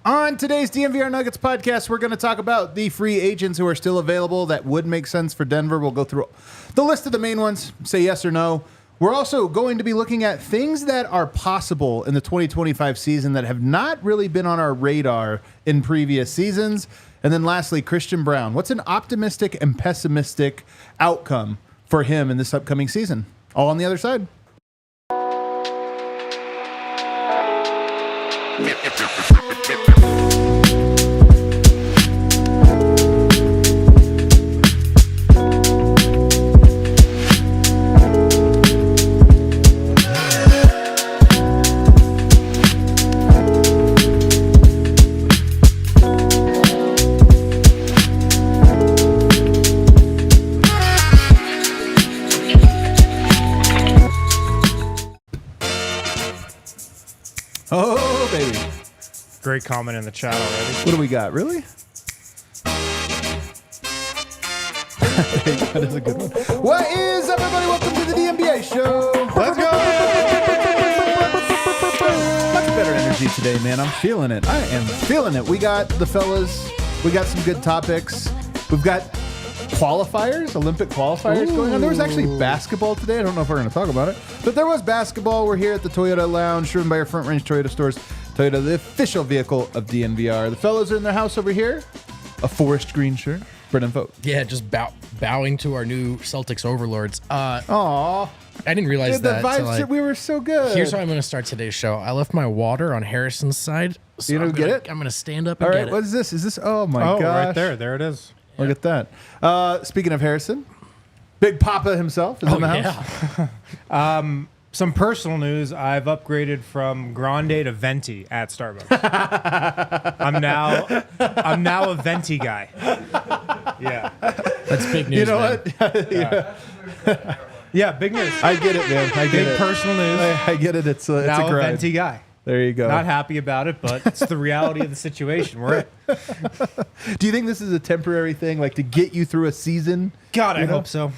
On today's DNVR Nuggets podcast, we're going to talk about the free agents who are still available that would make sense for Denver. We'll go through the list of the main ones, say yes or no. We're also going to be looking at things that are possible in the 2025 season that have not really been on our radar in previous seasons. And then lastly, Christian Braun. What's an optimistic and pessimistic outcome for him in this upcoming season? All on the other side. Oh, baby. Great comment in the chat already. What do we got? Really? That is a good one. What is up, everybody? Welcome to the DNVR show. Let's go! Much better energy today, man. I'm feeling it. I am feeling it. We got the fellas. We got some good topics. We've got qualifiers, Olympic qualifiers going on. There was actually basketball today. I don't know if we're going to talk about it, but there was basketball. We're here at the Toyota Lounge, driven by your Front Range Toyota stores. Toyota, the official vehicle of DNVR. The fellas are in their house over here. A forest green shirt. Brennan Vogt. Yeah, just bowing to our new Celtics overlords. Aw. I didn't realize The that. vibes, we were so good. Here's how I'm going to start today's show. I left my water on Harrison's side. So You don't get it? I'm going to stand up and All right, get it. what is this? Is this? Oh, my Oh, gosh. right there. There it is. Look at that. Speaking of Harrison, Big Papa himself is in the house. Yeah. Some personal news. I've upgraded from grande to venti at Starbucks. I'm now a venti guy. Yeah. That's big news. You know man. what? Yeah, big news. I get it, man. I get Big it. personal news. I get it. It's a Now a grind. venti guy. There you go. Not happy about it, but it's the reality of the situation we're in. Do you think this is a temporary thing, like to get you through a season? God, I You know? hope so.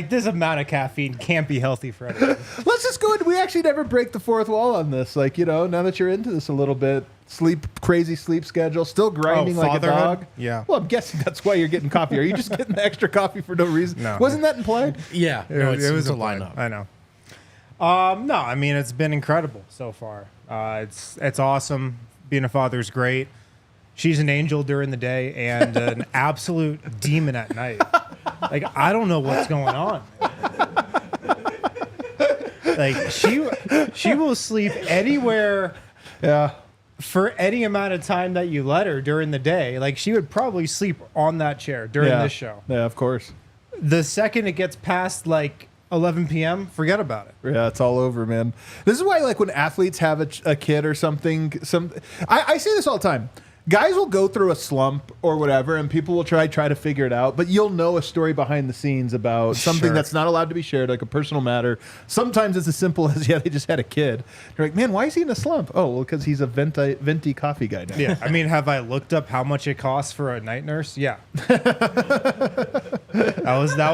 This amount of caffeine can't be healthy for everyone. Let's just go. We actually never break the fourth wall on this. Like, now that you're into this a little bit, crazy sleep schedule, still grinding like a fatherhood? dog. Yeah. Well, I'm guessing that's why you're getting coffee. Are you just getting the extra coffee for no reason? No. Wasn't that implied? Yeah. No, It was a implied. lineup. I know. No, I mean it's been incredible so far. It's awesome. Being a father is great. She's an angel during the day and an absolute demon at night. Like I don't know what's going on. Like she will sleep anywhere. Yeah. For any amount of time that you let her during the day. Like she would probably sleep on that chair during this show. Yeah, of course. The second it gets past like 11 p.m., forget about it. Yeah, it's all over, man. This is why, like, when athletes have a kid or something, I say this all the time. Guys will go through a slump or whatever, and people will try to figure it out. But you'll know a story behind the scenes about something Sure. that's not allowed to be shared, like a personal matter. Sometimes it's as simple as, they just had a kid. You're like, man, why is he in a slump? Oh, well, because he's a venti coffee guy now. Yeah, I mean, have I looked up how much it costs for a night nurse? Yeah. that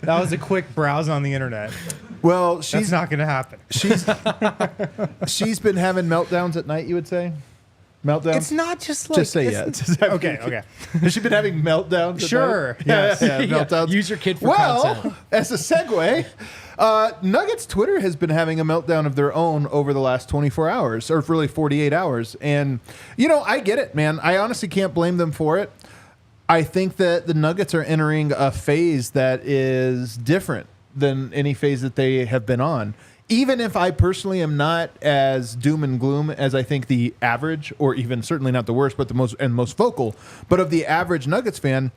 was a quick browse on the internet. Well, That's she's not going to happen. she's been having meltdowns at night, you would say? Meltdowns? It's not just like Just say yeah. Okay. Has she been having meltdowns? at Sure. night? Yes. Yeah, Yeah. meltdowns. Use your kid for well, content. as a segue, Nuggets Twitter has been having a meltdown of their own over the last 24 hours, or really 48 hours. And, I get it, man. I honestly can't blame them for it. I think that the Nuggets are entering a phase that is different than any phase that they have been on. Even if I personally am not as doom and gloom as I think the average, or even certainly not the worst, but the most vocal, but of the average Nuggets fan,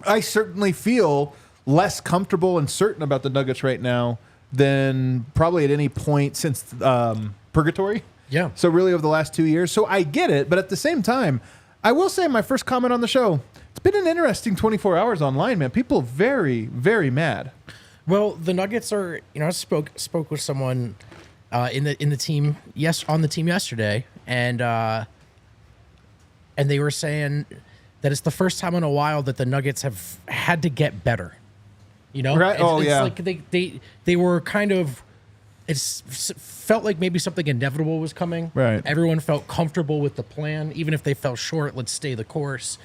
I certainly feel less comfortable and certain about the Nuggets right now than probably at any point since Purgatory. Yeah. So really over the last 2 years. So I get it, but at the same time, I will say my first comment on the show, it's been an interesting 24 hours online, man. People very, very mad. Well, the Nuggets are. I spoke with someone in the team on the team yesterday, and they were saying that it's the first time in a while that the Nuggets have had to get better. Right? It's Yeah. like they were kind of felt like maybe something inevitable was coming. Right. Everyone felt comfortable with the plan, even if they fell short. Let's stay the course.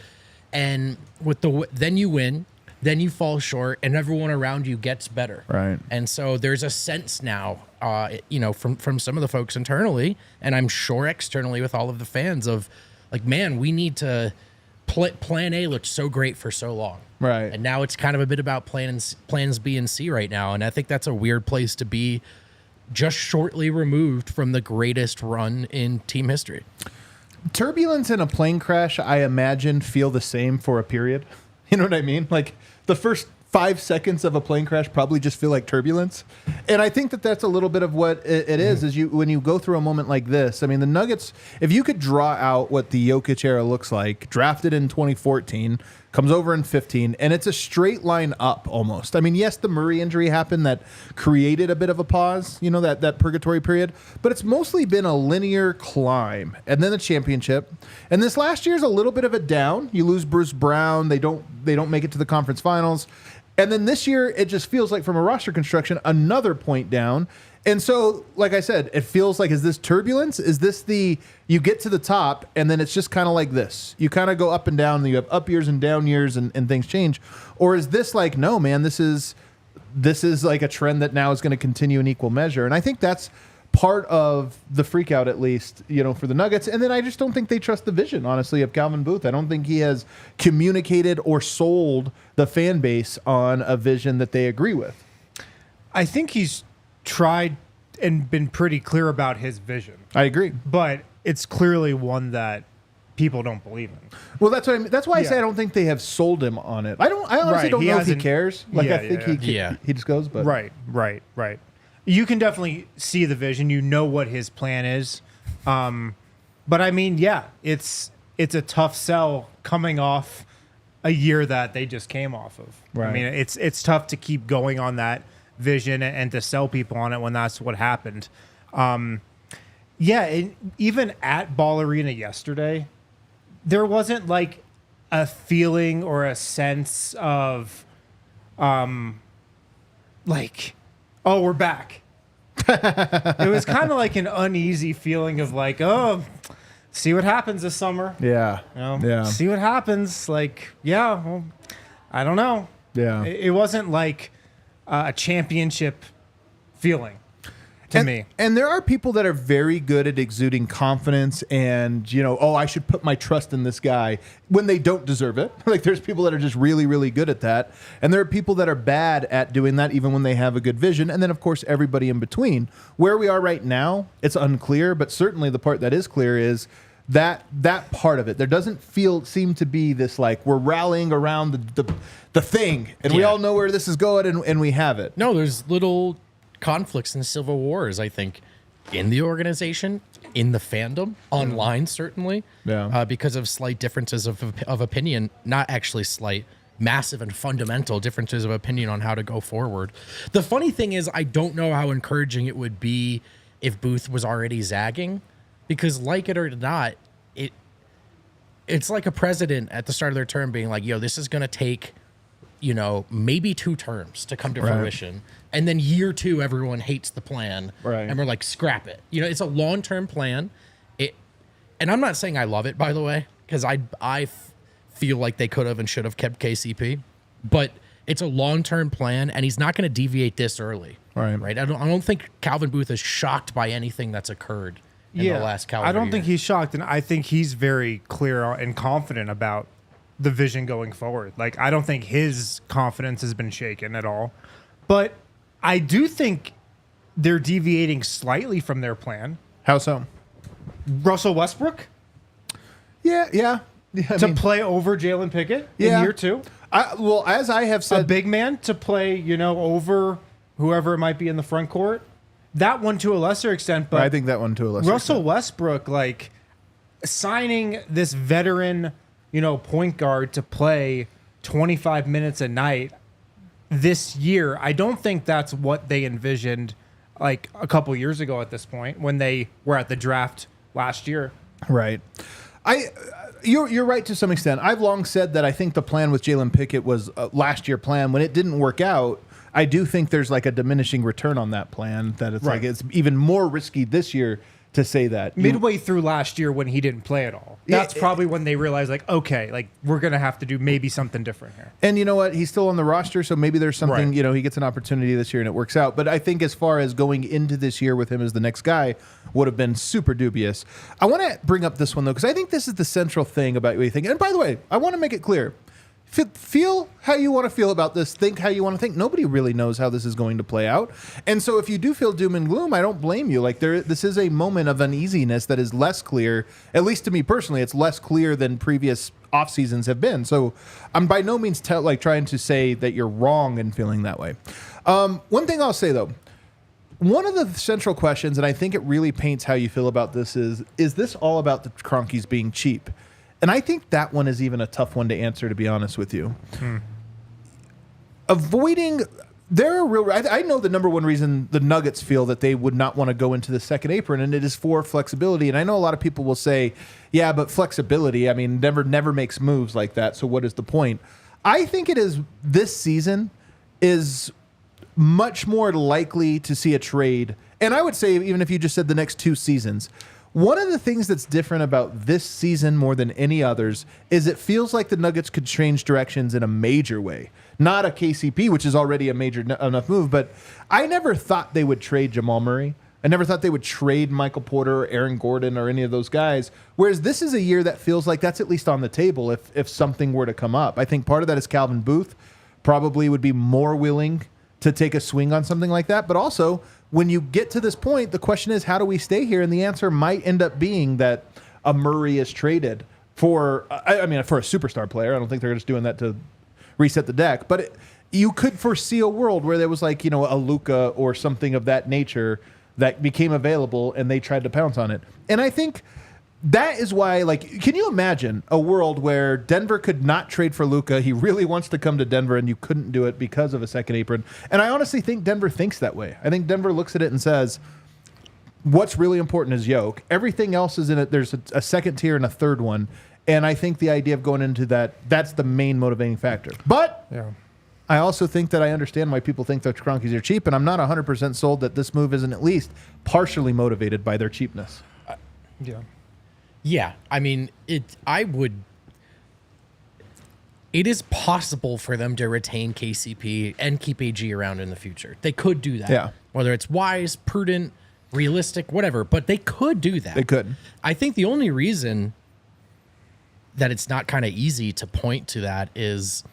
And with then you win, then you fall short, and everyone around you gets better. Right. And so there's a sense now, from some of the folks internally, and I'm sure externally with all of the fans of, like, man, we need to. Plan A looked so great for so long. Right. And now it's kind of a bit about plans B and C right now. And I think that's a weird place to be, just shortly removed from the greatest run in team history. Turbulence and a plane crash, I imagine, feel the same for a period. You know what I mean? Like, the first 5 seconds of a plane crash probably just feel like turbulence. And I think that that's a little bit of what it is when you go through a moment like this. I mean, the Nuggets, if you could draw out what the Jokic era looks like, drafted in 2014, comes over in 15, and it's a straight line up almost. I mean, yes, the Murray injury happened that created a bit of a pause, that purgatory period, but it's mostly been a linear climb. And then the championship. And this last year's a little bit of a down. You lose Bruce Brown. They don't make it to the conference finals. And then this year, it just feels like, from a roster construction, another point down. And so, like I said, it feels like, is this turbulence? Is this you get to the top, and then it's just kind of like this? You kind of go up and down, and you have up years and down years, and things change. Or is this like, no, man, this is like a trend that now is going to continue in equal measure? And I think that's part of the freak out, at least, for the Nuggets. And then I just don't think they trust the vision, honestly, of Calvin Booth. I don't think he has communicated or sold the fan base on a vision that they agree with. I think he's tried and been pretty clear about his vision. I agree. But it's clearly one that people don't believe in. Well, that's what I mean. That's why I say I don't think they have sold him on it. I honestly don't know if he cares. Like, I think he just goes, but Right. You can definitely see the vision. You know what his plan is. But I mean, it's a tough sell coming off a year that they just came off of. Right. I mean, it's tough to keep going on that vision and to sell people on it when that's what happened. And even at Ball Arena yesterday, there wasn't like a feeling or a sense of like, oh, we're back. It was kind of like an uneasy feeling of like, oh, see what happens this summer. Yeah. See what happens. Like, well, I don't know. Yeah. It wasn't like a championship feeling to me. And there are people that are very good at exuding confidence and, I should put my trust in this guy when they don't deserve it. Like, there's people that are just really, really good at that. And there are people that are bad at doing that even when they have a good vision. And then, of course, everybody in between. Where we are right now, it's unclear, but certainly the part that is clear is that part of it. There doesn't seem to be this, like, we're rallying around the thing, and we all know where this is going, and we have it. No, there's little conflicts and civil wars, I think, in the organization, in the fandom, online certainly, because of slight differences of opinion, not actually slight, massive and fundamental differences of opinion on how to go forward. The funny thing is, I don't know how encouraging it would be if Booth was already zagging, because, like it or not, it's like a president at the start of their term being like, this is going to take, maybe 2 terms to come to fruition. And then year 2, everyone hates the plan. Right. And we're like, scrap it. It's a long-term plan. And I'm not saying I love it, by the way, because I feel like they could have and should have kept KCP. But it's a long-term plan, and he's not going to deviate this early. Right. I don't think Calvin Booth is shocked by anything that's occurred in the last calendar I don't year. think he's shocked, and I think he's very clear and confident about the vision going forward. Like, I don't think his confidence has been shaken at all. But I do think they're deviating slightly from their plan. How so? Russell Westbrook? Yeah. Play over Jalen Pickett in year 2? Well, as I have said, a big man to play, over whoever it might be in the front court. That one to a lesser extent, but I think that one to a lesser Russell extent. Westbrook, like, signing this veteran, point guard to play 25 minutes a night this year, I don't think that's what they envisioned like a couple years ago at this point when they were at the draft last year. Right. You're right to some extent. I've long said that I think the plan with Jalen Pickett was a last year plan. When it didn't work out, I do think there's like a diminishing return on that plan, that it's Right. like it's even more risky this year to say that. Midway through last year when he didn't play at all. That's probably when they realized, like, okay, like, we're going to have to do maybe something different here. And you know what? He's still on the roster, so maybe there's something, Right. you know, he gets an opportunity this year and it works out. But I think as far as going into this year with him as the next guy would have been super dubious. I want to bring up this one, though, because I think this is the central thing about what you think. And by the way, I want to make it clear. Feel how you want to feel about this. Think how you want to think. Nobody really knows how this is going to play out. And so if you do feel doom and gloom, I don't blame you. Like this is a moment of uneasiness that is less clear, at least to me personally, it's less clear than previous off seasons have been. So I'm by no means trying to say that you're wrong in feeling that way. One thing I'll say, though, one of the central questions, and I think it really paints how you feel about this, is this all about the Kroenkes being cheap? And I think that one is even a tough one to answer, to be honest with you. Avoiding, I know the number one reason the Nuggets feel that they would not want to go into the second apron, and it is for flexibility. And I know a lot of people will say, yeah, but flexibility, I mean, never makes moves like that. So what is the point? I think it is this season is much more likely to see a trade. And I would say, even if you just said the next 2 seasons, one of the things that's different about this season more than any others is it feels like the Nuggets could change directions in a major way. Not a KCP, which is already a major enough move, but I never thought they would trade Jamal Murray. I never thought they would trade Michael Porter or Aaron Gordon or any of those guys. Whereas this is a year that feels like that's at least on the table if something were to come up. I think part of that is Calvin Booth probably would be more willing to take a swing on something like that. But also, when you get to this point, the question is, how do we stay here? And the answer might end up being that a Murray is traded for, for a superstar player. I don't think they're just doing that to reset the deck. But you could foresee a world where there was like, you know, a Luka or something of that nature that became available and they tried to pounce on it. And I think that is why, like, can you imagine a world where Denver could not trade for Luka? He really wants to come to Denver, and you couldn't do it because of a second apron. And I honestly think Denver thinks that way. I think Denver looks at it and says, what's really important is Yoke. Everything else is in it. There's a second tier and a third one. And I think the idea of going into that's the main motivating factor. But I also think that I understand why people think the Kroenkes are cheap, and I'm not 100% sold that this move isn't at least partially motivated by their cheapness. Yeah, I mean, it is possible for them to retain KCP and keep AG around in the future. They could do that. Yeah. Whether it's wise, prudent, realistic, whatever, but they could do that. They could. I think the only reason that it's not kind of easy to point to that is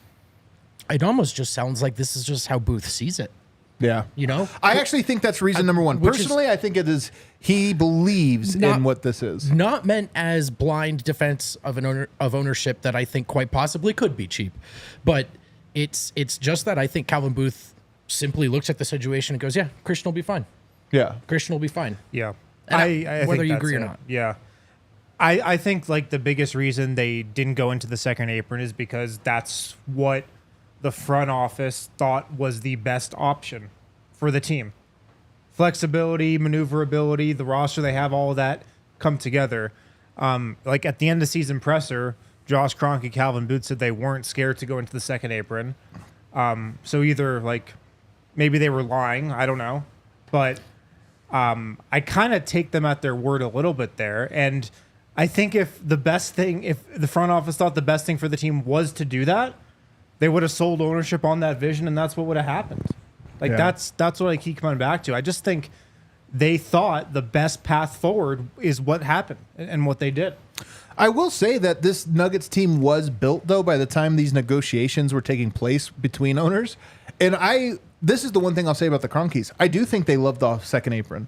it almost just sounds like this is just how Booth sees it. Yeah. You know? I actually think that's reason number one. Personally, I think it is he believes in what this is. Not meant as blind defense of ownership that I think quite possibly could be cheap. But it's just that I think Calvin Booth simply looks at the situation and goes, yeah, Christian will be fine. Yeah. Christian will be fine. Yeah. I whether think you agree or it. not. Yeah. I think like the biggest reason they didn't go into the second apron is because that's what the front office thought was the best option for the team. Flexibility, maneuverability, the roster they have, all of that come together. Like at the end of season presser, Josh Kroenke, Calvin Booth said they weren't scared to go into the second apron. So either like maybe they were lying, I don't know. But I kind of take them at their word a little bit there. And I think if the front office thought the best thing for the team was to do that, they would have sold ownership on that vision, and that's what would have happened. Like that's what I keep coming back to. I just think they thought the best path forward is what happened and what they did. I will say that this Nuggets team was built, though, by the time these negotiations were taking place between owners. And this is the one thing I'll say about the Kroenkes. I do think they love the second apron.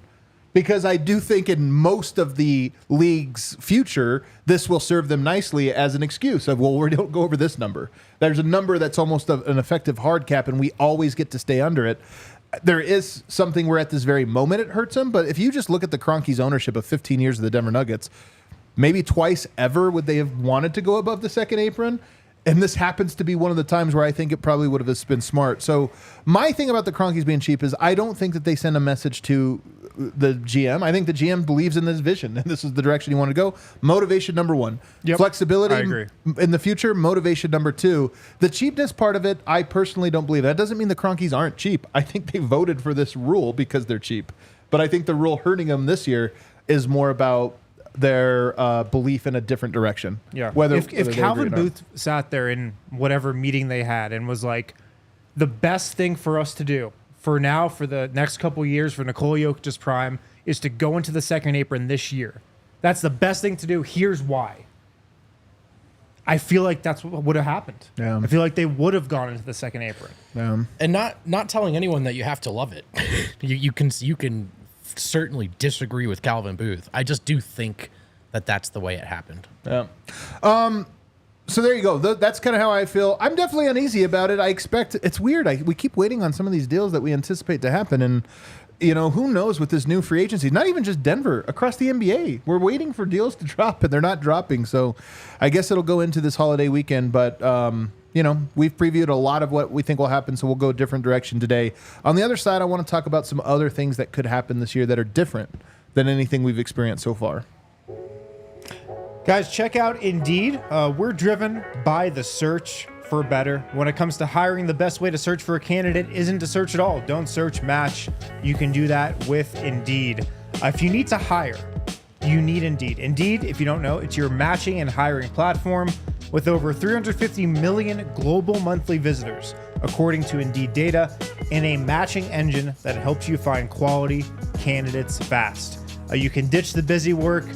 Because I do think in most of the league's future, this will serve them nicely as an excuse of, well, we don't go over this number. There's a number that's almost an effective hard cap, and we always get to stay under it. There is something where at this very moment it hurts them, but if you just look at the Kroenkes' ownership of 15 years of the Denver Nuggets, maybe twice ever would they have wanted to go above the second apron. And this happens to be one of the times where I think it probably would have been smart. So my thing about the Kroenkes being cheap is I don't think that they send a message to the GM. I think the GM believes in this vision, and this is the direction you want to go. Motivation number one. Yep. Flexibility I agree. in the future. Motivation number two. The cheapness part of it, I personally don't believe. That doesn't mean the Kroenkes aren't cheap. I think they voted for this rule because they're cheap. But I think the rule hurting them this year is more about their belief in a different direction. Yeah. Whether if Calvin Booth sat there in whatever meeting they had and was like, the best thing for us to do for now, for the next couple of years, for Nikola Jokic's prime, is to go into the second apron this year. That's the best thing to do. Here's why. I feel like that's what would have happened. Yeah. I feel like they would have gone into the second apron. Yeah. And not telling anyone that you have to love it. you can certainly disagree with Calvin Booth. I just do think that that's the way it happened. Yeah. So there you go. That's kind of how I feel. I'm definitely uneasy about it. I expect it's weird. We keep waiting on some of these deals that we anticipate to happen, and who knows with this new free agency? Not even just Denver, across the NBA, we're waiting for deals to drop, and they're not dropping. So I guess it'll go into this holiday weekend, but. We've previewed a lot of what we think will happen, so we'll go a different direction today. On the other side, I want to talk about some other things that could happen this year that are different than anything we've experienced so far. Guys, check out Indeed. We're driven by the search for better. When it comes to hiring, the best way to search for a candidate isn't to search at all. Don't search, match. You can do that with Indeed. If you need to hire, you need Indeed. Indeed, if you don't know, it's your matching and hiring platform with over 350 million global monthly visitors, according to Indeed data, and a matching engine that helps you find quality candidates fast. You can ditch the busy work,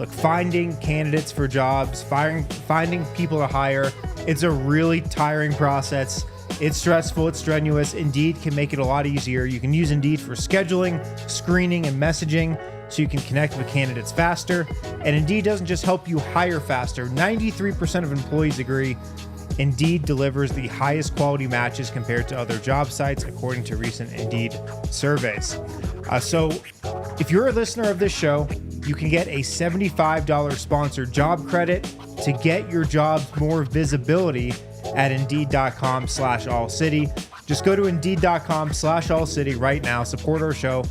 finding candidates for jobs, finding people to hire. It's a really tiring process. It's stressful, it's strenuous. Indeed can make it a lot easier. You can use Indeed for scheduling, screening, and messaging, so you can connect with candidates faster. And Indeed doesn't just help you hire faster. 93% of employees agree Indeed delivers the highest quality matches compared to other job sites, according to recent Indeed surveys. So if you're a listener of this show, you can get a $75 sponsored job credit to get your jobs more visibility at Indeed.com/AllCity. Just go to Indeed.com/AllCity right now. Support our show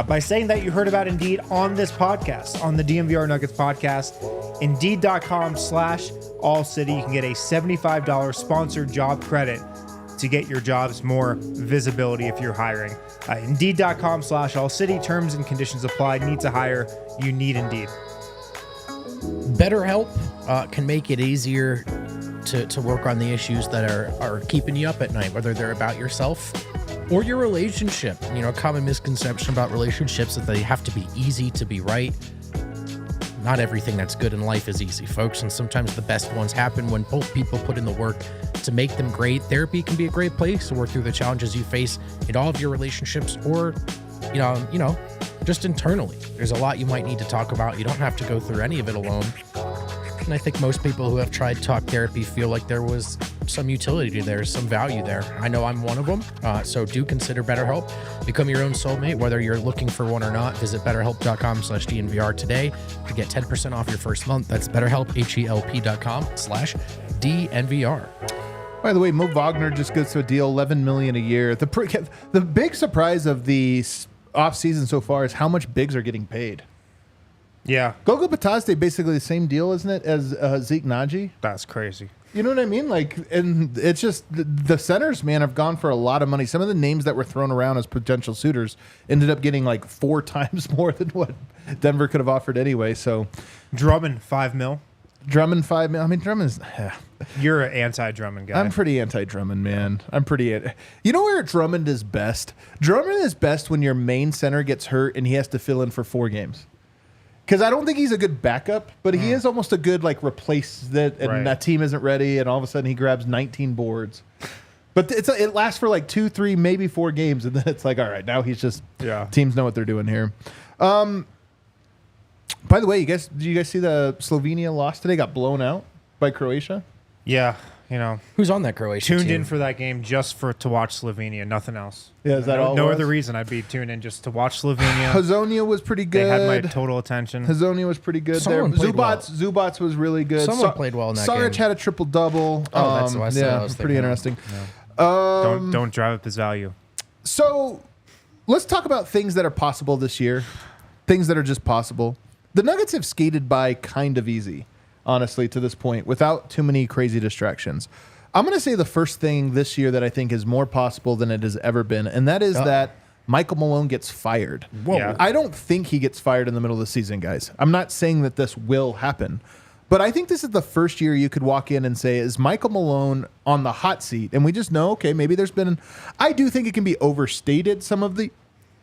by saying that you heard about Indeed on this podcast, on the DNVR Nuggets podcast. Indeed.com/AllCity. You can get a $75 sponsored job credit to get your jobs more visibility if you're hiring. Indeed.com/AllCity. Terms and conditions apply. Need to hire. You need Indeed. BetterHelp can make it easier to work on the issues that are keeping you up at night, whether they're about yourself or your relationship. A common misconception about relationships is that they have to be easy to be right. Not everything that's good in life is easy, folks, and sometimes the best ones happen when both people put in the work to make them great. Therapy can be a great place to work through the challenges you face in all of your relationships, or just internally. There's a lot you might need to talk about. You don't have to go through any of it alone. And I think most people who have tried talk therapy feel like there was some utility there, some value there. I know I'm one of them. So do consider BetterHelp. Become your own soulmate, whether you're looking for one or not. Visit BetterHelp.com/DNVR today to get 10% off your first month. That's BetterHelp, HELP.com/DNVR. By the way, Mo Wagner just gets to a deal, $11 million a year. The big surprise of the offseason so far is how much bigs are getting paid. Yeah. Goga Bataste, basically the same deal, isn't it, as Zeke Naji? That's crazy. You know what I mean? And it's just the centers, man, have gone for a lot of money. Some of the names that were thrown around as potential suitors ended up getting 4 times more than what Denver could have offered anyway. So Drummond, $5 million. Drummond, $5 million. I mean, Drummond's. You're an anti-Drummond guy. I'm pretty anti-Drummond, man. You know where Drummond is best? Drummond is best when your main center gets hurt and he has to fill in for 4 games. Because I don't think he's a good backup, but he is almost a good replace that, and that team isn't ready, and all of a sudden he grabs 19 boards. But it lasts for 2, 3, maybe 4 games, and then it's all right, now he's just teams know what they're doing here. By the way, did you guys see the Slovenia loss today? Got blown out by Croatia. Yeah, who's on that Croatian tuned team? in for that game just to watch Slovenia, nothing else. Yeah, is that all? No other reason I'd be tuned in just to watch Slovenia. Hazonia was pretty good. They had my total attention. Hazonia was pretty good there. Zubats was really good. Someone played well in that Saric game. had a triple-double. That's what I was pretty interesting. Don't drive up his value. So let's talk about things that are possible this year, things that are just possible. The Nuggets have skated by kind of easy, honestly, to this point, without too many crazy distractions. I'm going to say the first thing this year that I think is more possible than it has ever been, and that is that Michael Malone gets fired. Whoa. Yeah. I don't think he gets fired in the middle of the season, guys. I'm not saying that this will happen. But I think this is the first year you could walk in and say, is Michael Malone on the hot seat? And we just know, okay, maybe there's been... I do think it can be overstated, some of the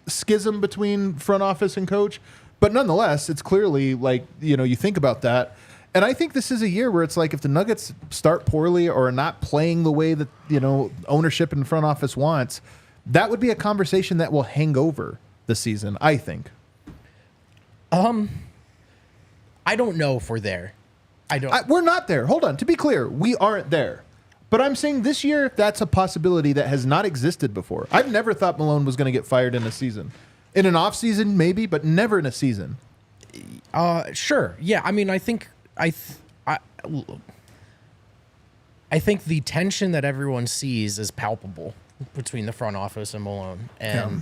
schism between front office and coach. But nonetheless, it's clearly like, you think about that. And I think this is a year where it's like if the Nuggets start poorly or are not playing the way that, ownership and front office wants, that would be a conversation that will hang over the season, I think. I don't know if we're there. We're not there. Hold on. To be clear, we aren't there. But I'm saying this year, that's a possibility that has not existed before. I've never thought Malone was going to get fired in a season. In an off season, maybe, but never in a season. Sure. Yeah. I mean, I think the tension that everyone sees is palpable between the front office and Malone. And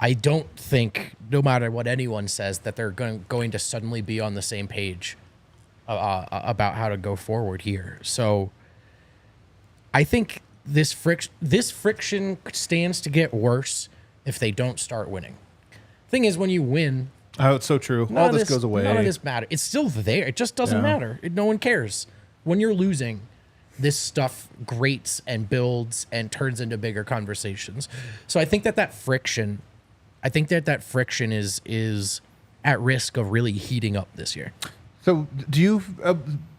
I don't think, no matter what anyone says, that they're going to suddenly be on the same page about how to go forward here. So I think this friction stands to get worse if they don't start winning. Thing is, when you win... Oh, it's so true. All this goes away. None of this matters. It's still there. It just doesn't matter. No one cares. When you're losing, this stuff grates and builds and turns into bigger conversations. So I think that friction is at risk of really heating up this year. So do you,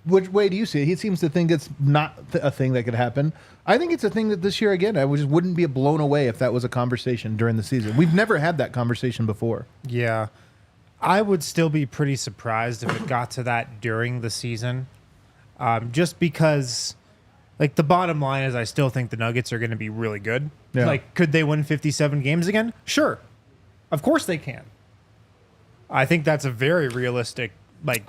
which way do you see it? He seems to think it's not a thing that could happen. I think it's a thing that this year, again, I just wouldn't be blown away if that was a conversation during the season. We've never had that conversation before. Yeah. I would still be pretty surprised if it got to that during the season. Just because, like, the bottom line is I still think the Nuggets are going to be really good. Yeah. Like, could they win 57 games again? Sure. Of course they can. I think that's a very realistic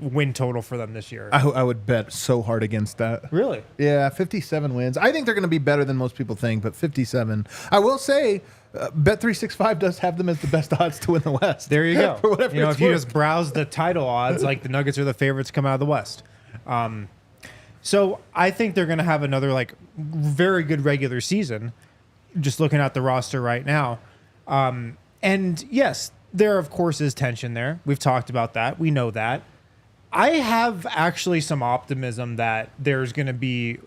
win total for them this year. I would bet so hard against that. Really? Yeah, 57 wins. I think they're going to be better than most people think, but 57. I will say, Bet365 does have them as the best odds to win the West. There you go. For whatever it's if you worth. just browse the title odds, the Nuggets are the favorites to come out of the West. So I think they're going to have another very good regular season. Just looking at the roster right now, and yes, there of course is tension there. We've talked about that. We know that. I have actually some optimism that there's going to be,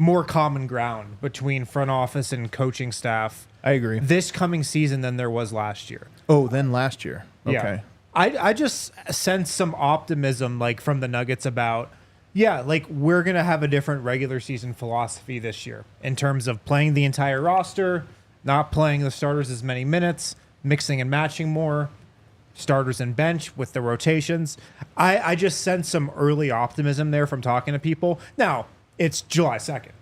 more common ground between front office and coaching staff. I agree. This coming season than there was last year. Oh, then last year. Okay. Yeah. I just sense some optimism from the Nuggets about, we're going to have a different regular season philosophy this year in terms of playing the entire roster, not playing the starters as many minutes, mixing and matching more. Starters and bench with the rotations. I just sense some early optimism there from talking to people. Now, it's July 2nd.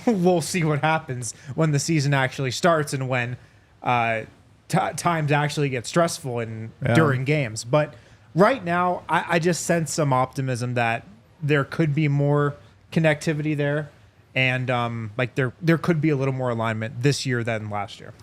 We'll see what happens when the season actually starts and when times actually get stressful during games. But right now, I just sense some optimism that there could be more connectivity there. And there could be a little more alignment this year than last year.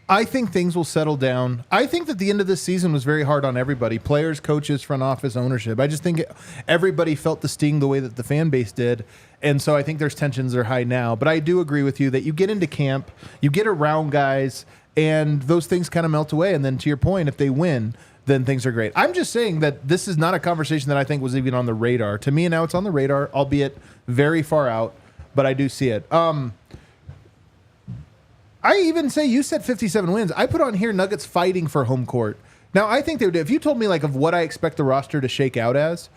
I think things will settle down. I think that the end of this season was very hard on everybody. Players, coaches, front office, ownership. I just think everybody felt the sting the way that the fan base did. And so I think there's tensions that are high now. But I do agree with you that you get into camp, you get around guys, and those things kind of melt away. And then to your point, if they win, then things are great. I'm just saying that this is not a conversation that I think was even on the radar. To me, now it's on the radar, albeit very far out. But I do see it. I even say you said 57 wins. I put on here Nuggets fighting for home court. Now, I think they would. If you told me of what I expect the roster to shake out as,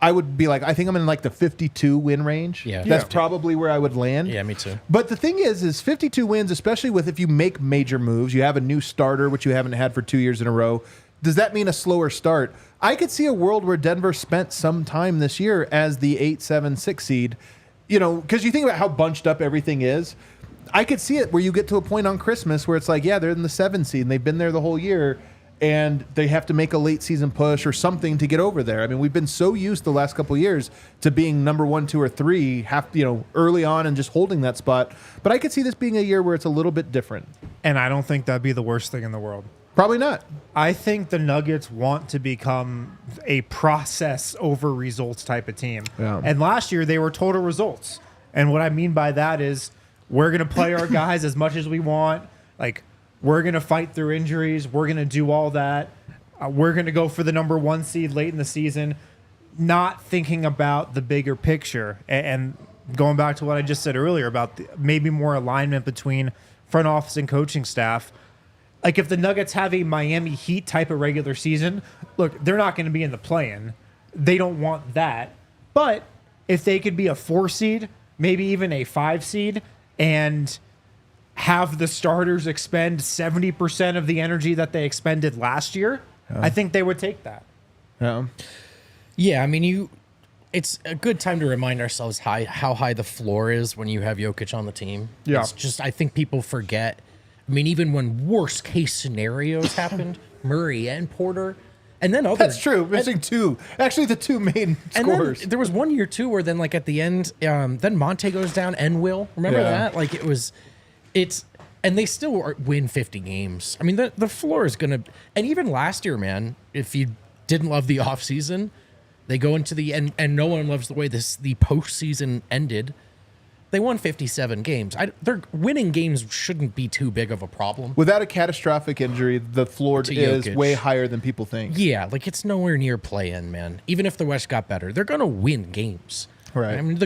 I would be I think I'm in the 52 win range. Yeah. That's probably where I would land. Yeah, me too. But the thing is 52 wins, especially if you make major moves, you have a new starter, which you haven't had for 2 years in a row. Does that mean a slower start? I could see a world where Denver spent some time this year as the 8, 7, 6 seed, because you think about how bunched up everything is. I could see it where you get to a point on Christmas where it's they're in the 7 seed and they've been there the whole year. and they have to make a late season push or something to get over there. I mean, we've been so used the last couple of years to being number 1, 2, or 3, early on and just holding that spot. But I could see this being a year where it's a little bit different. And I don't think that'd be the worst thing in the world. Probably not. I think the Nuggets want to become a process over results type of team. Yeah. And last year they were total results. And what I mean by that is we're going to play our guys as much as we want. Like, we're going to fight through injuries. We're going to do all that. We're going to go for the number 1 seed late in the season, not thinking about the bigger picture. And going back to what I just said earlier about maybe more alignment between front office and coaching staff. Like, if the Nuggets have a Miami Heat type of regular season, look, they're not going to be in the play-in. They don't want that. But if they could be a 4 seed, maybe even a 5 seed, and have the starters expend 70% of the energy that they expended last year, I think they would take that. Yeah. Yeah, I mean, it's a good time to remind ourselves how high the floor is when you have Jokic on the team. Yeah. It's just, I think people forget. I mean, even when worst case scenarios happened, Murray and Porter, and then others. That's true. Missing 2. Actually, the 2 main scorers. Then there was one year, too, where then, like, at the end, then Monte goes down and Will. Remember that? Like, and they still win 50 games. I mean, the floor is going to, and even last year, man, if you didn't love the offseason, they go into the end, and no one loves the way the postseason ended. They won 57 games. Their winning games shouldn't be too big of a problem. Without a catastrophic injury, the floor is way higher than people think. Yeah, like, it's nowhere near play-in, man. Even if the West got better, they're going to win games. Right. I mean,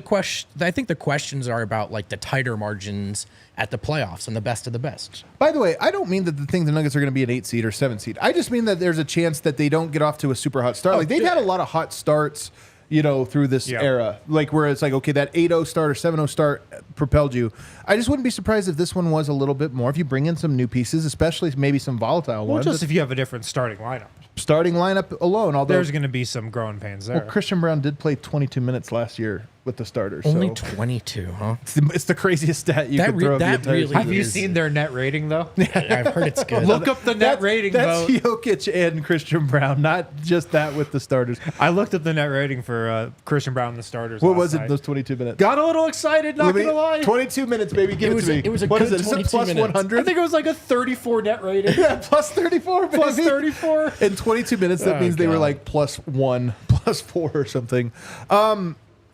I think the questions are about, like, the tighter margins at the playoffs and the best of the best. By the way, I don't mean that the Nuggets are going to be an 8 seed or 7 seed. I just mean that there's a chance that they don't get off to a super hot start. Like, they've had a lot of hot starts, through this era. Like, where it's like, okay, that 8-0 start or 7-0 start propelled you. I just wouldn't be surprised if this one was a little bit more. If you bring in some new pieces, especially maybe some volatile ones. Just if you have a different starting lineup. Starting lineup alone, although there's going to be some growing pains there. Well, Christian Braun did play 22 minutes last year with the starters. Only so 22, huh? It's the craziest stat you could throw. Have you seen their net rating, though? I've heard it's good. Look up the net rating, That's though. Jokic and Christian Braun, not just that with the starters. I looked at the net rating for Christian Braun and the starters. What was night. it, those 22 minutes? Got a little excited, not going to lie. 22 minutes, baby. Give it to me. It was a what good is it? 22 plus minutes. 100? I think it was like a 34 net rating. Yeah, plus 34, baby. Plus 34. In 22 minutes, that means they were God. like plus 1, plus 4 or something.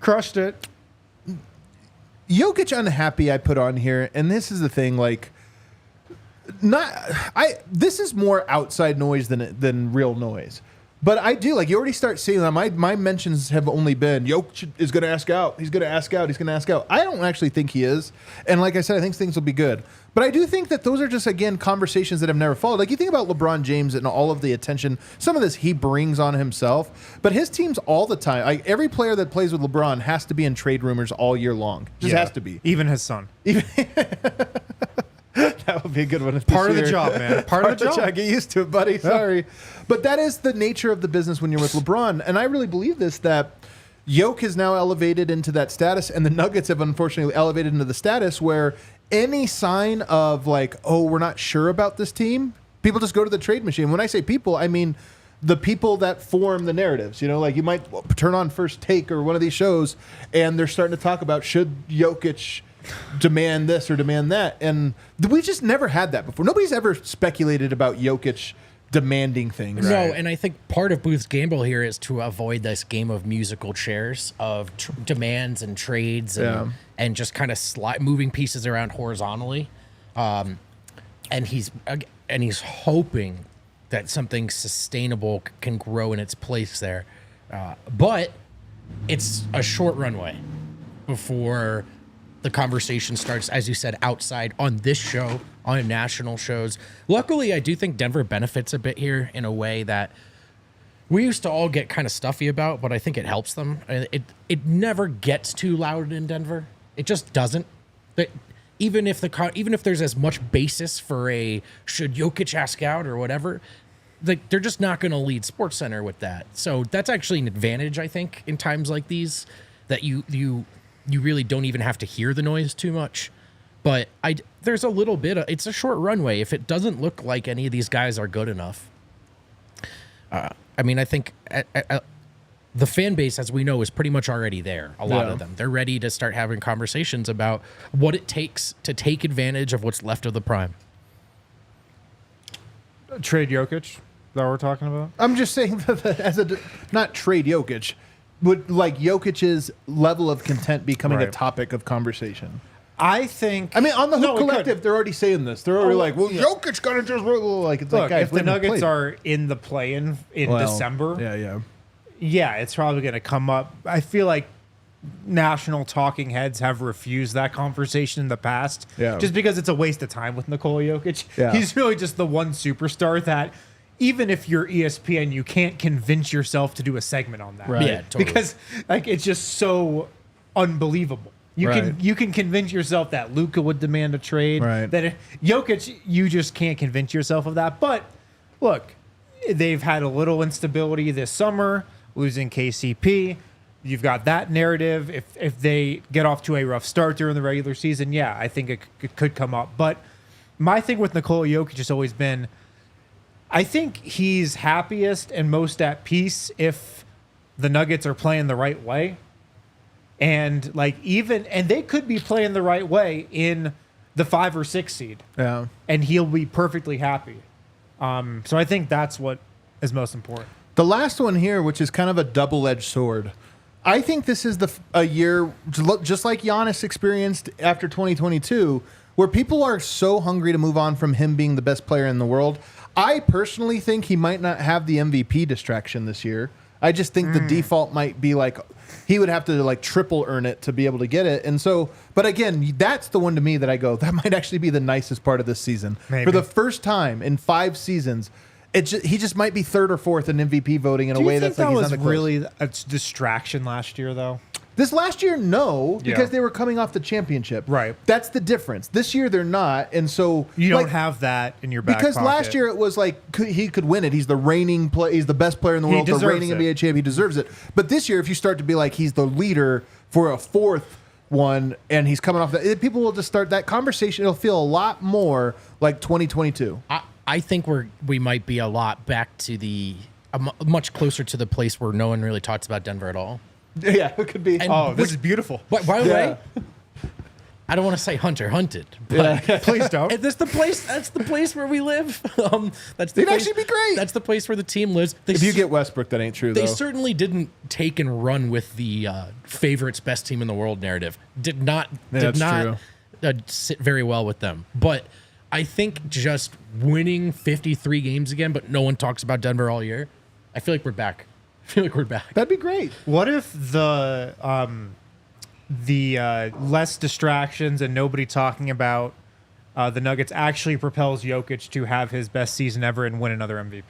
Crushed it. Jokic unhappy I put on here, and this is the thing, like, this is more outside noise than real noise. But I do, like, you already start seeing that. My mentions have only been, Jokic is going to ask out. He's going to ask out. He's going to ask out. I don't actually think he is. And like I said, I think things will be good. But I do think that those are just, again, conversations that have never followed. Like, you think about LeBron James and all of the attention, some of this he brings on himself. But his teams all the time, like, every player that plays with LeBron has to be in trade rumors all year long. Just has to be. Even his son. That would be a good one. Part of the job, man. Part of the job. Get used to it, buddy. Sorry. But that is the nature of the business when you're with LeBron. And I really believe this, that Jokic is now elevated into that status, and the Nuggets have unfortunately elevated into the status where any sign of, like, oh, we're not sure about this team, people just go to the trade machine. When I say people, I mean the people that form the narratives. Like, you might turn on First Take or one of these shows, and they're starting to talk about, should Jokic demand this or demand that? And we just never had that before. Nobody's ever speculated about Jokic demanding things. No, and I think part of Booth's gamble here is to avoid this game of musical chairs of demands and trades and just kind of moving pieces around horizontally. And he's hoping that something sustainable can grow in its place there. But it's a short runway before the conversation starts, as you said, outside on this show, on national shows. Luckily, I do think Denver benefits a bit here in a way that we used to all get kind of stuffy about, but I think it helps them. It never gets too loud in Denver. It just doesn't. But even if there's as much basis for a should Jokic ask out or whatever, they're just not going to lead SportsCenter with that. So that's actually an advantage, I think, in times like these, that you really don't even have to hear the noise too much. But there's a little bit of, it's a short runway. If it doesn't look like any of these guys are good enough, I mean, I think the fan base, as we know, is pretty much already there. A lot of them. They're ready to start having conversations about what it takes to take advantage of what's left of the prime. Trade Jokic, that we're talking about? I'm just saying that not trade Jokic, would like Jokic's level of content becoming a topic of conversation. I think. I mean, on the Hoop Collective, they're already saying this. They're already like, well, Jokic gonna just like. It's Look, like, guys, if the Nuggets are in the play-in in December, yeah, it's probably going to come up. I feel like national talking heads have refused that conversation in the past, just because it's a waste of time with Nikola Jokic. Yeah. He's really just the one superstar that, even if you're ESPN, you can't convince yourself to do a segment on that. Right. Yeah, totally. Because like it's just so unbelievable. You can convince yourself that Luka would demand a trade. Right. That Jokic, you just can't convince yourself of that. But look, they've had a little instability this summer, losing KCP. You've got that narrative. If they get off to a rough start during the regular season, yeah, I think it could come up. But my thing with Nikola Jokic has always been, I think he's happiest and most at peace if the Nuggets are playing the right way. And they could be playing the right way in the 5 or 6 seed. Yeah. And he'll be perfectly happy. So I think that's what is most important. The last one here, which is kind of a double-edged sword. I think this is a year, just like Giannis experienced after 2022, where people are so hungry to move on from him being the best player in the world. I personally think he might not have the MVP distraction this year. I just think the default might be like he would have to like triple earn it to be able to get it. And so, but again, that's the one to me that I go, that might actually be the nicest part of this season. Maybe. For the first time in 5 seasons, he just might be 3rd or 4th in MVP voting in a way that's like he's on the close. Do you think that was really a distraction last year, though? This last year, no, because they were coming off the championship. Right. That's the difference. This year, they're not, and so you don't have that in your back because pocket. last year it was like he could win it. He's the reigning he's the best player in the world, the reigning NBA champ. He deserves it. But this year, if you start to be like he's the leader for a 4th one, and he's coming off that, people will just start that conversation. It'll feel a lot more like 2022. I think we might be a lot back to much closer to the place where no one really talks about Denver at all. Yeah, it could be. And this is beautiful. By the way, I don't want to say Hunter hunted, but please don't. That's the place where we live. That's It'd actually be great. That's the place where the team lives. If you get Westbrook, that ain't true. They certainly didn't take and run with the favorites, best team in the world narrative. Did not sit very well with them. But I think just winning 53 games again, but no one talks about Denver all year. I feel like we're back. That'd be great. What if the less distractions and nobody talking about the Nuggets actually propels Jokic to have his best season ever and win another MVP?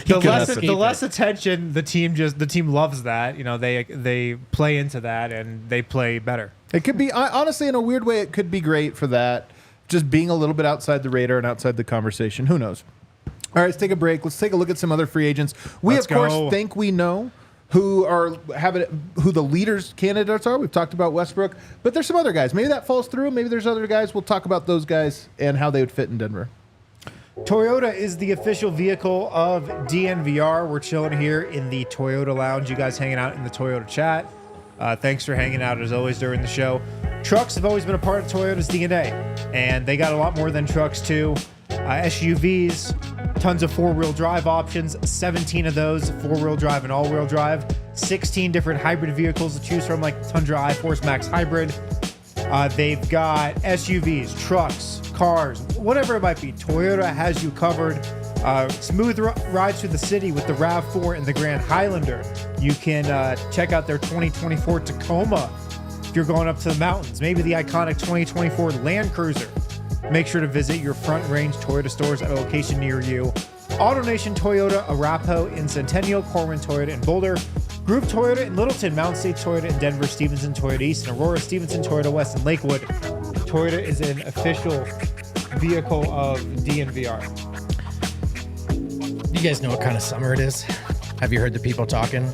the less attention, the team loves that. You know, they play into that and they play better. It could be honestly, in a weird way, it could be great for that. Just being a little bit outside the radar and outside the conversation. Who knows? All right, let's take a break. Let's take a look at some other free agents. Of course, think we know who the leaders candidates are. We've talked about Westbrook, but there's some other guys. Maybe that falls through. Maybe there's other guys. We'll talk about those guys and how they would fit in Denver. Toyota is the official vehicle of DNVR. We're chilling here in the Toyota Lounge. You guys hanging out in the Toyota chat. Thanks for hanging out as always during the show. Trucks have always been a part of Toyota's DNA, and they got a lot more than trucks too. SUVs, tons of 4-wheel drive options, 17 of those 4-wheel drive and all-wheel drive, 16 different hybrid vehicles to choose from, like Tundra iForce Max Hybrid. They've got SUVs, trucks, cars, whatever it might be. Toyota has you covered. Smooth rides through the city with the RAV4 and the Grand Highlander. You can check out their 2024 Tacoma if you're going up to the mountains. Maybe the iconic 2024 Land Cruiser. Make sure to visit your Front Range Toyota stores at a location near you. AutoNation Toyota, Arapahoe in Centennial, Corwin Toyota in Boulder, Groove Toyota in Littleton, Mountain State Toyota in Denver, Stevenson Toyota East, and Aurora Stevenson Toyota West in Lakewood. Toyota is an official vehicle of DNVR. You guys know what kind of summer it is? Have you heard the people talking?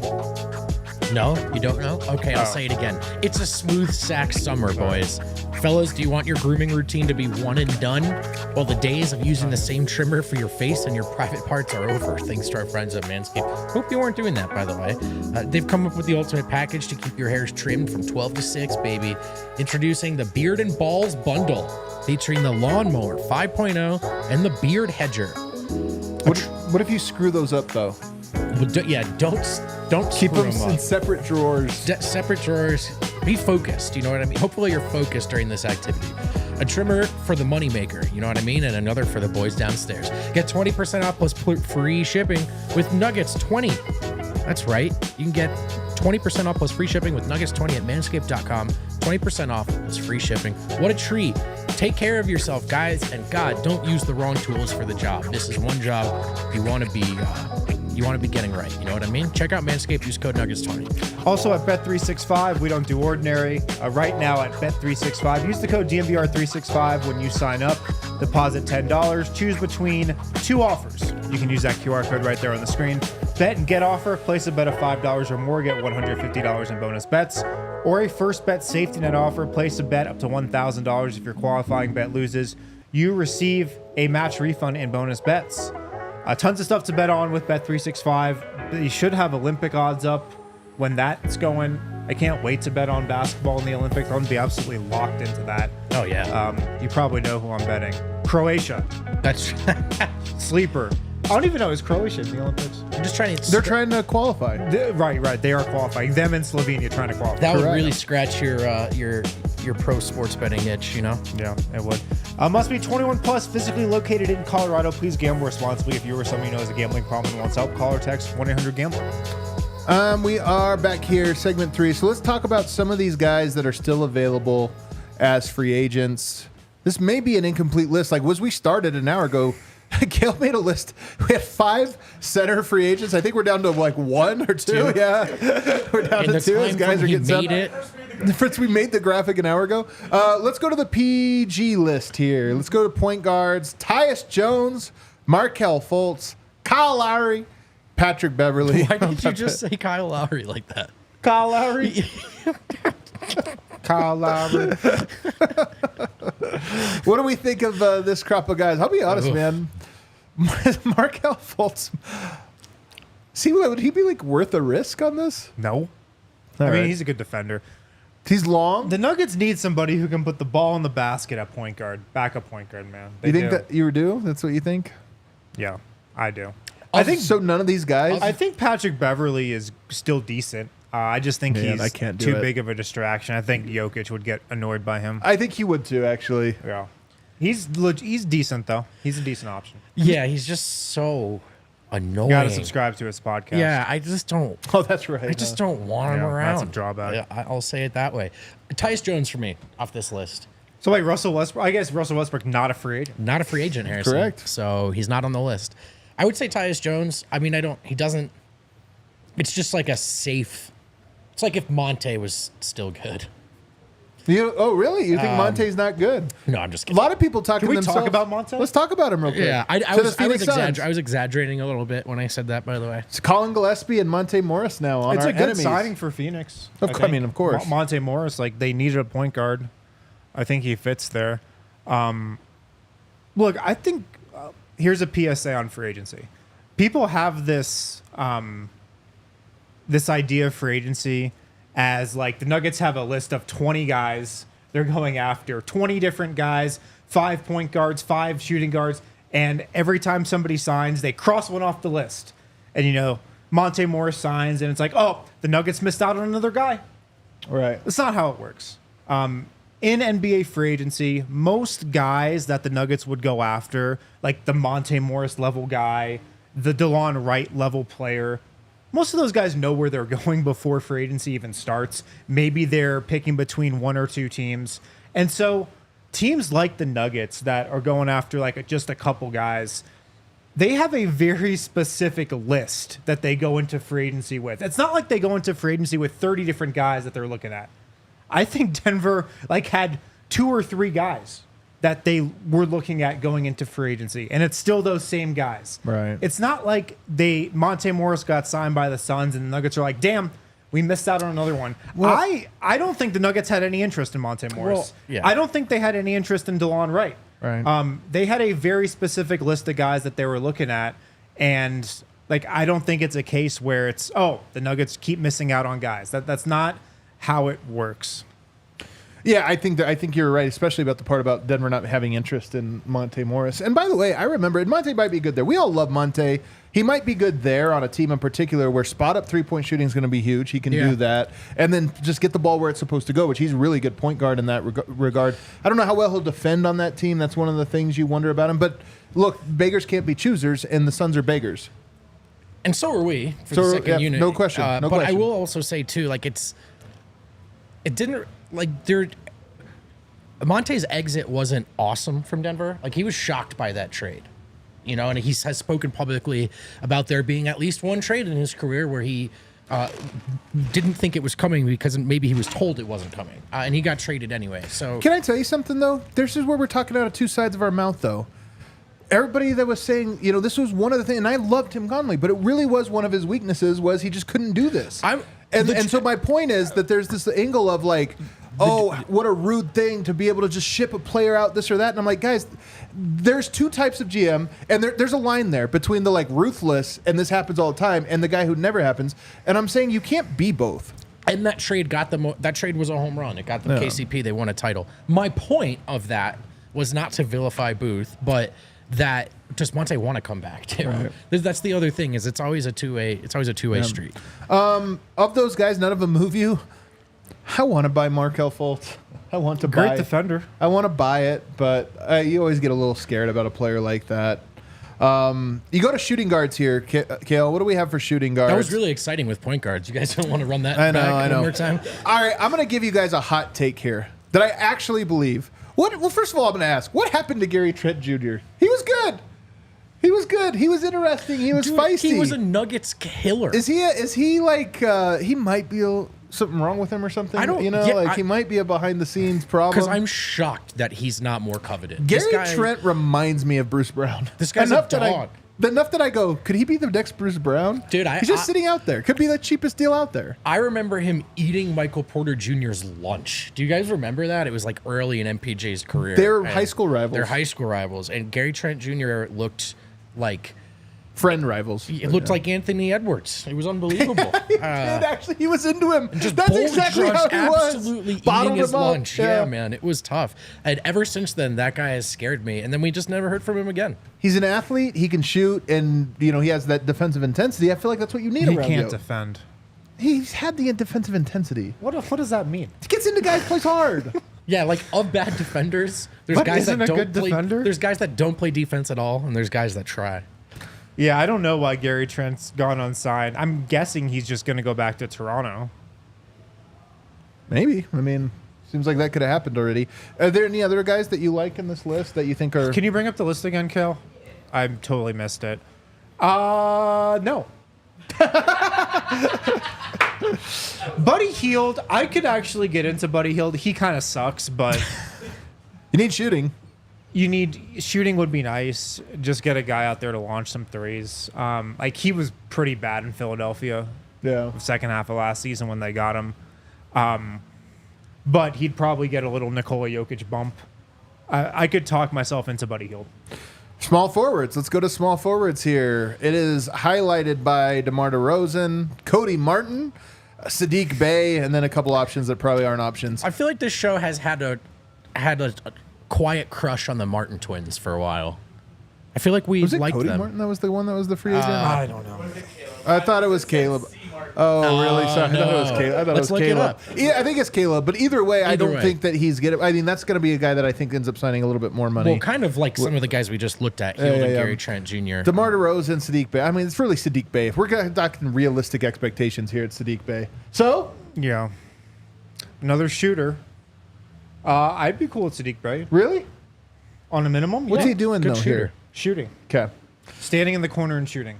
No? You don't know? Okay, I'll say it again. It's a smooth sack summer, boys. Fellas, do you want your grooming routine to be one and done? Well, the days of using the same trimmer for your face and your private parts are over, thanks to our friends at Manscaped. Hope you weren't doing that, by the way. They've come up with the ultimate package to keep your hairs trimmed from 12 to 6, baby. Introducing the Beard and Balls Bundle, featuring the Lawnmower 5.0 and the Beard Hedger. What if you screw those up, though? Well, don't Keep screw them up. in separate drawers. Separate drawers. Be focused. You know what I mean? Hopefully you're focused during this activity. A trimmer for the moneymaker. You know what I mean? And another for the boys downstairs. Get 20% off plus free shipping with Nuggets 20. That's right. You can get 20% off plus free shipping with Nuggets 20 at manscaped.com. 20% off plus free shipping. What a treat. Take care of yourself, guys. And God, don't use the wrong tools for the job. This is one job you want to be getting right. You know what I mean? Check out Manscaped. Use code Nuggets20. Also at Bet365, we don't do ordinary. Right now at Bet365, use the code DNVR365 when you sign up. Deposit $10. Choose between two offers. You can use that QR code right there on the screen. Bet and get offer. Place a bet of $5 or more. Get $150 in bonus bets. Or a first bet safety net offer. Place a bet up to $1,000. If your qualifying bet loses, you receive a match refund in bonus bets. Tons of stuff to bet on with Bet365. You should have Olympic odds up when that's going. I can't wait to bet on basketball in the Olympics. I'm going to be absolutely locked into that. Oh, yeah. You probably know who I'm betting. Croatia. That's Sleeper. I don't even know. Is Croatia in the Olympics? I'm just trying to. They're trying to qualify. Right. They are qualifying. Them and Slovenia trying to qualify. That would Correct. really scratch your pro sports betting itch, you know? Yeah, it would. Must be 21 plus, physically located in Colorado. Please gamble responsibly. If you or someone you know has a gambling problem and wants help, call or text 1-800-GAMBLER. We are back here, segment 3. So let's talk about some of these guys that are still available as free agents. This may be an incomplete list. Like, we started an hour ago. Gail made a list. We had 5 center free agents. I think we're down to like 1 or 2. Yeah, we're down to 2. These guys are getting it. Fritz, we made the graphic an hour ago. Let's go to the PG list here. Let's go to point guards. Tyus Jones, Markelle Fultz, Kyle Lowry, Patrick Beverly. Why did you just say Kyle Lowry like that? Kyle Lowry. Kyle Lowry. What do we think of this crop of guys? I'll be honest, man. Markelle Fultz. Would he be like worth a risk on this? No. All I mean, right. he's a good defender. He's long. The Nuggets need somebody who can put the ball in the basket at point guard, backup point guard, man. They You think do. that you do? That's what you think? Yeah, I do. I think so. None of these guys. I think Patrick Beverly is still decent. I just think Man, I he's can't do too it. big of a distraction. I think Jokic would get annoyed by him. I think he would too, actually. Yeah, he's decent though. He's a decent option. Yeah, he's just so annoying. You got to subscribe to his podcast. Yeah, I just don't. Oh, that's right. I just don't want him Yeah, around. that's a drawback. Yeah, I'll say it that way. Tyus Jones for me off this list. So wait, Russell Westbrook. I guess Russell Westbrook not a free agent. Not a free agent, Harrison. Correct. So he's not on the list. I would say Tyus Jones. I mean, he doesn't. It's just like a safe. It's like if Monte was still good. Oh, really? You think Monte's not good? No, I'm just A kidding. lot of people talking Can we themselves. talk about Monte? Let's talk about him real quick. Yeah, I To the Phoenix Suns. was exaggerating a little bit when I said that, by the way. It's Colin Gillespie and Monte Morris now on It's our a good enemies. signing for Phoenix. I mean, of course. Monte Morris, like they needed a point guard. I think he fits there. Look, I think here's a PSA on free agency. People have this this idea of free agency as like the Nuggets have a list of 20 guys they're going after, 20 different guys, 5 point guards, 5 shooting guards, and every time somebody signs, they cross one off the list. And you know, Monte Morris signs, and it's like, oh, the Nuggets missed out on another guy. Right. That's not how it works. In NBA free agency, most guys that the Nuggets would go after, like the Monte Morris level guy, the DeLon Wright level player, most of those guys know where they're going before free agency even starts. Maybe they're picking between 1 or 2 teams. And so teams like the Nuggets that are going after like just a couple guys, they have a very specific list that they go into free agency with. It's not like they go into free agency with 30 different guys that they're looking at. I think Denver like had 2 or 3 guys that they were looking at going into free agency, and it's still those same guys. Right. It's not like Monte Morris got signed by the Suns and the Nuggets are like, damn, We missed out on another one. Well, I don't think the Nuggets had any interest in Monte Morris. Well, yeah. I don't think they had any interest in DeLon Wright. Right. They had a very specific list of guys that they were looking at, and I don't think it's a case where it's the Nuggets keep missing out on guys. That's not how it works. Yeah, I think you're right, especially about the part about Denver not having interest in Monte Morris. And by the way, I remember, and Monte might be good there. We all love Monte. He might be good there on a team in particular where spot-up three-point shooting is going to be huge. He can do that. And then just get the ball where it's supposed to go, which he's a really good point guard in that regard. I don't know how well he'll defend on that team. That's one of the things you wonder about him. But look, beggars can't be choosers, and the Suns are beggars. And so are we for the second unit. No question. But I will also say, too, Monte's exit wasn't awesome from Denver. He was shocked by that trade, and he has spoken publicly about there being at least one trade in his career where he didn't think it was coming because maybe he was told it wasn't coming, and he got traded anyway. So can I tell you something though? This is where we're talking out of two sides of our mouth, though. Everybody that was saying, this was one of the things, and I loved Tim Connelly, but it really was one of his weaknesses was he just couldn't do this. And so my point is that there's this angle of what a rude thing to be able to just ship a player out, this or that. And I'm like, guys, there's two types of GM, and there's a line there between the ruthless, and this happens all the time, and the guy who never happens. And I'm saying you can't be both. And that trade that trade was a home run. It got them KCP. They won a title. My point of that was not to vilify Booth, but that just Monte want to come back too. Right. That's the other thing is it's always a two-way street. Of those guys, none of them move you. I want to buy Markelle Fultz. I want to buy great defender. I want to buy it, but you always get a little scared about a player like that. You go to shooting guards here, Kale. What do we have for shooting guards? That was really exciting with point guards. You guys don't want to run that I know. one more time? All right, I'm going to give you guys a hot take here that I actually believe. Well, first of all, I'm going to ask, what happened to Gary Trent Jr.? He was good. He was good. He was interesting. He was feisty. He was a Nuggets killer. Is he he might be something wrong with him or something? I don't. He might be a behind the scenes problem. Because I'm shocked that he's not more coveted. Gary Trent reminds me of Bruce Brown. This guy's a dog. Enough that I go, could he be the next Bruce Brown? Dude, he's just sitting out there. Could be the cheapest deal out there. I remember him eating Michael Porter Jr.'s lunch. Do you guys remember that? It was early in MPJ's career. They're high school rivals. And Gary Trent Jr. looked like friend rivals. It looked like Anthony Edwards. It was unbelievable. He was into him. That's exactly how he was. Absolutely eating his lunch. Yeah, man, it was tough. And ever since then, that guy has scared me. And then we just never heard from him again. He's an athlete. He can shoot, and he has that defensive intensity. I feel like that's what you need around you. He can't defend. He's had the defensive intensity. What does that mean? He gets into guys, plays hard. Yeah, of bad defenders, there's guys that don't play. There's guys that don't play defense at all, and there's guys that try. Yeah, I don't know why Gary Trent's gone unsigned. I'm guessing he's just going to go back to Toronto. Maybe. I mean, seems like that could have happened already. Are there any other guys that you like in this list that you think are... Can you bring up the list again, Kale? I totally missed it. No. Buddy Hield, I could actually get into Buddy Hield. He kind of sucks, but... You need shooting. Shooting would be nice. Just get a guy out there to launch some threes. He was pretty bad in Philadelphia. Yeah. The second half of last season when they got him. But he'd probably get a little Nikola Jokic bump. I could talk myself into Buddy Hield. Small forwards. Let's go to small forwards here. It is highlighted by DeMar DeRozan, Cody Martin, Sadiq Bey, and then a couple options that probably aren't options. I feel like this show has had a quiet crush on the Martin twins for a while. I feel like we liked them. Was it Cody Martin that was the one that was the free agent? I don't know. I thought it was Caleb. Oh, really? Sorry. No. I thought it was Caleb. I thought Let's it was Caleb. look it up. Yeah, I think it's Caleb. But either way, I don't think that he's getting... I mean, that's going to be a guy that I think ends up signing a little bit more money. Well, kind of like some of the guys we just looked at, Hield and Gary Trent Jr. DeMar DeRozan, Sadiq Bey. I mean, it's really Sadiq Bey. If we're talking realistic expectations here, it's Sadiq Bey. So? Yeah. Another shooter. I'd be cool with Sadiq Bey. Really? On a minimum? What's he doing, though, here? Shooting. Okay. Standing in the corner and shooting.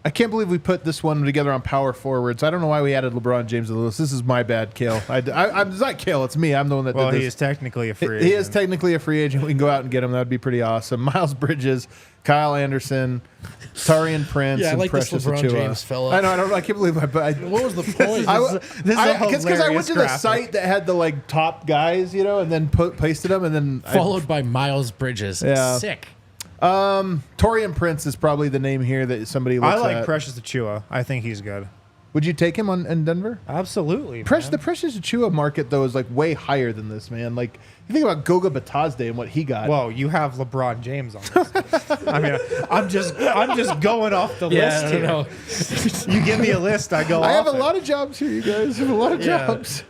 I can't believe we put this one together on power forwards. I don't know why we added LeBron James to the list. This is my bad, Kale. It's not Kale. It's me. I'm the one that did this. Well, he is technically a free agent. He is technically a free agent. We can go out and get him. That would be pretty awesome. Miles Bridges, Kyle Anderson, Tarian Prince, Yeah, I and like this Precious LeBron Achua. James fella. I know. I can't believe What was the point? Because I went to the site that had the like top guys, and then pasted them, and then Followed by Miles Bridges. Yeah. Sick. Torian Prince is probably the name here that somebody looks I like at. Precious Achua. I think he's good. Would you take him in Denver? Absolutely. The Precious Achua market though is like way higher than this, man. Like you think about Goga Batazde and what he got. Well, you have LeBron James on this list. I mean, I'm just going off the list here. No. You give me a list, I go. I have off a lot of jobs here, you guys. I have a lot of jobs.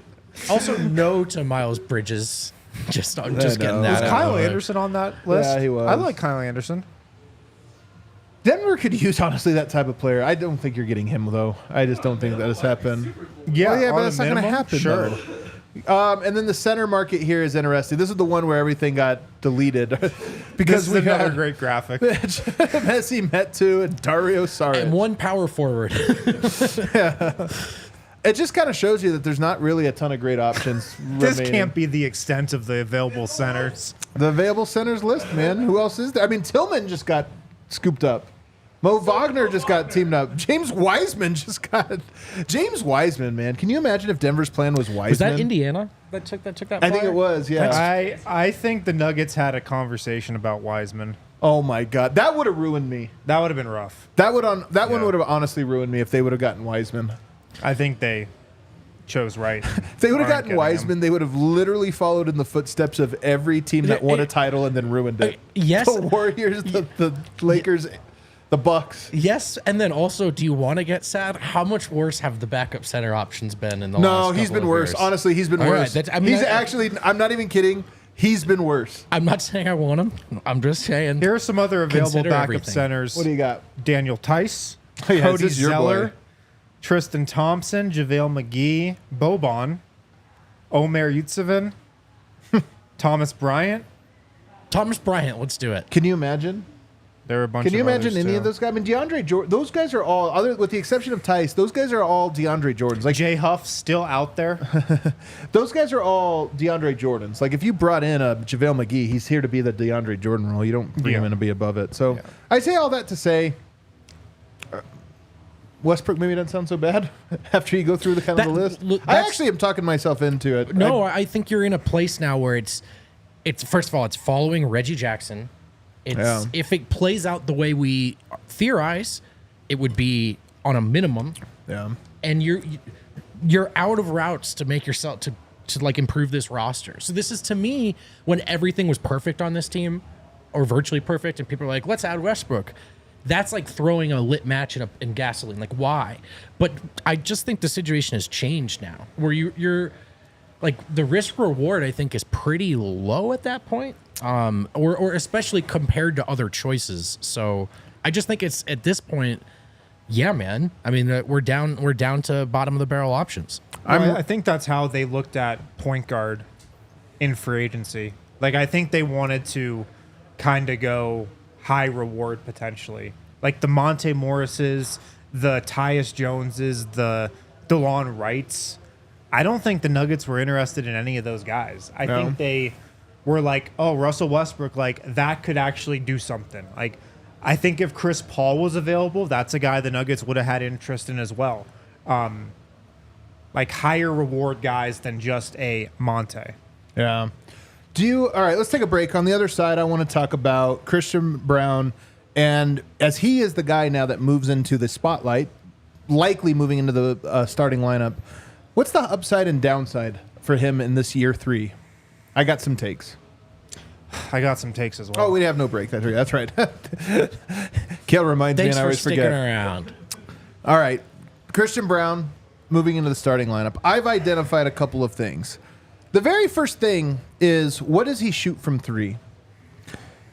Also, no to Miles Bridges. I'm just getting Was that. Kyle Anderson on that list? Yeah, he was. I like Kyle Anderson. Denver could use honestly that type of player. I don't think you're getting him though. I just don't think that has happened. Yeah, But that's not going to happen. Sure. Though. And then the center market here is interesting. This is the one where everything got deleted because This is we another had great graphic. Messi, Metu, and Dario Saric. And one power forward. It just kind of shows you that there's not really a ton of great options. This remaining. can't be the extent of the available centers. The available centers list, man. Who else is there? I mean, Tillman just got scooped up. Mo Wagner just got teamed up. James Wiseman, man. Can you imagine if Denver's plan was Wiseman? Was that Indiana that took that? I think flyer? it was, yeah. I think the Nuggets had a conversation about Wiseman. Oh my God, that would have ruined me. That would have been rough. That one would have honestly ruined me if they would have gotten Wiseman. I think they chose right. If they would have gotten Wiseman, they would have literally followed in the footsteps of every team that won a title and then ruined it. Yes. The Warriors, the Lakers, the Bucks. Yes, and then also, do you want to get sad? How much worse have the backup center options been in the last No, he's been worse. Years? Honestly, he's been worse. I'm not even kidding. He's been worse. I'm not saying I want him. I'm just saying. Here are some other available Consider backup everything. centers. What do you got? Daniel Tice, Oh, yeah, Cody he's your Zeller, boy. Tristan Thompson, JaVale McGee, Boban, Omer Yurtseven, Thomas Bryant. Thomas Bryant, let's do it. Can you imagine? There are a bunch. Can you of imagine others, any too. of those guys? I mean, DeAndre Jordan. Those guys are all, with the exception of Tice. Those guys are all DeAndre Jordans. Like Jay Huff still out there. those guys are all DeAndre Jordans. Like if you brought in a JaVale McGee, he's here to be the DeAndre Jordan role. You don't bring him in to be above it. So I say all that to say, Westbrook maybe doesn't sound so bad after you go through the kind of the list. I actually am talking myself into it. No, I think you're in a place now where it's first of all, it's following Reggie Jackson. If it plays out the way we theorize, it would be on a minimum. Yeah. And you're out of routes to make yourself to like improve this roster. So this is, to me, when everything was perfect on this team, or virtually perfect, and people are like, let's add Westbrook. That's like throwing a lit match in gasoline. Like, why? But I just think the situation has changed now, where you're like, the risk reward, I think, is pretty low at that point, or especially compared to other choices. So I just think it's at this point, yeah, man. I mean, we're down to bottom of the barrel options. I think that's how they looked at point guard in free agency. Like, I think they wanted to kind of go high reward potentially, like the Monte Morrises, the Tyus Joneses, the DeLon Wrights. I don't think the Nuggets were interested in any of those guys. I think they were like, oh, Russell Westbrook, like that could actually do something. Like, I think if Chris Paul was available, that's a guy the Nuggets would have had interest in as well. Like higher reward guys than just a Monte. Yeah. All right, let's take a break. On the other side, I want to talk about Christian Braun. And as he is the guy now that moves into the spotlight, likely moving into the starting lineup, what's the upside and downside for him in this year 3? I got some takes. I got some takes as well. Oh, we have no break. That's right. Kale reminds me, Thanks and I for always sticking forget. around. All right, Christian Braun moving into the starting lineup. I've identified a couple of things. The very first thing is, what does he shoot from 3?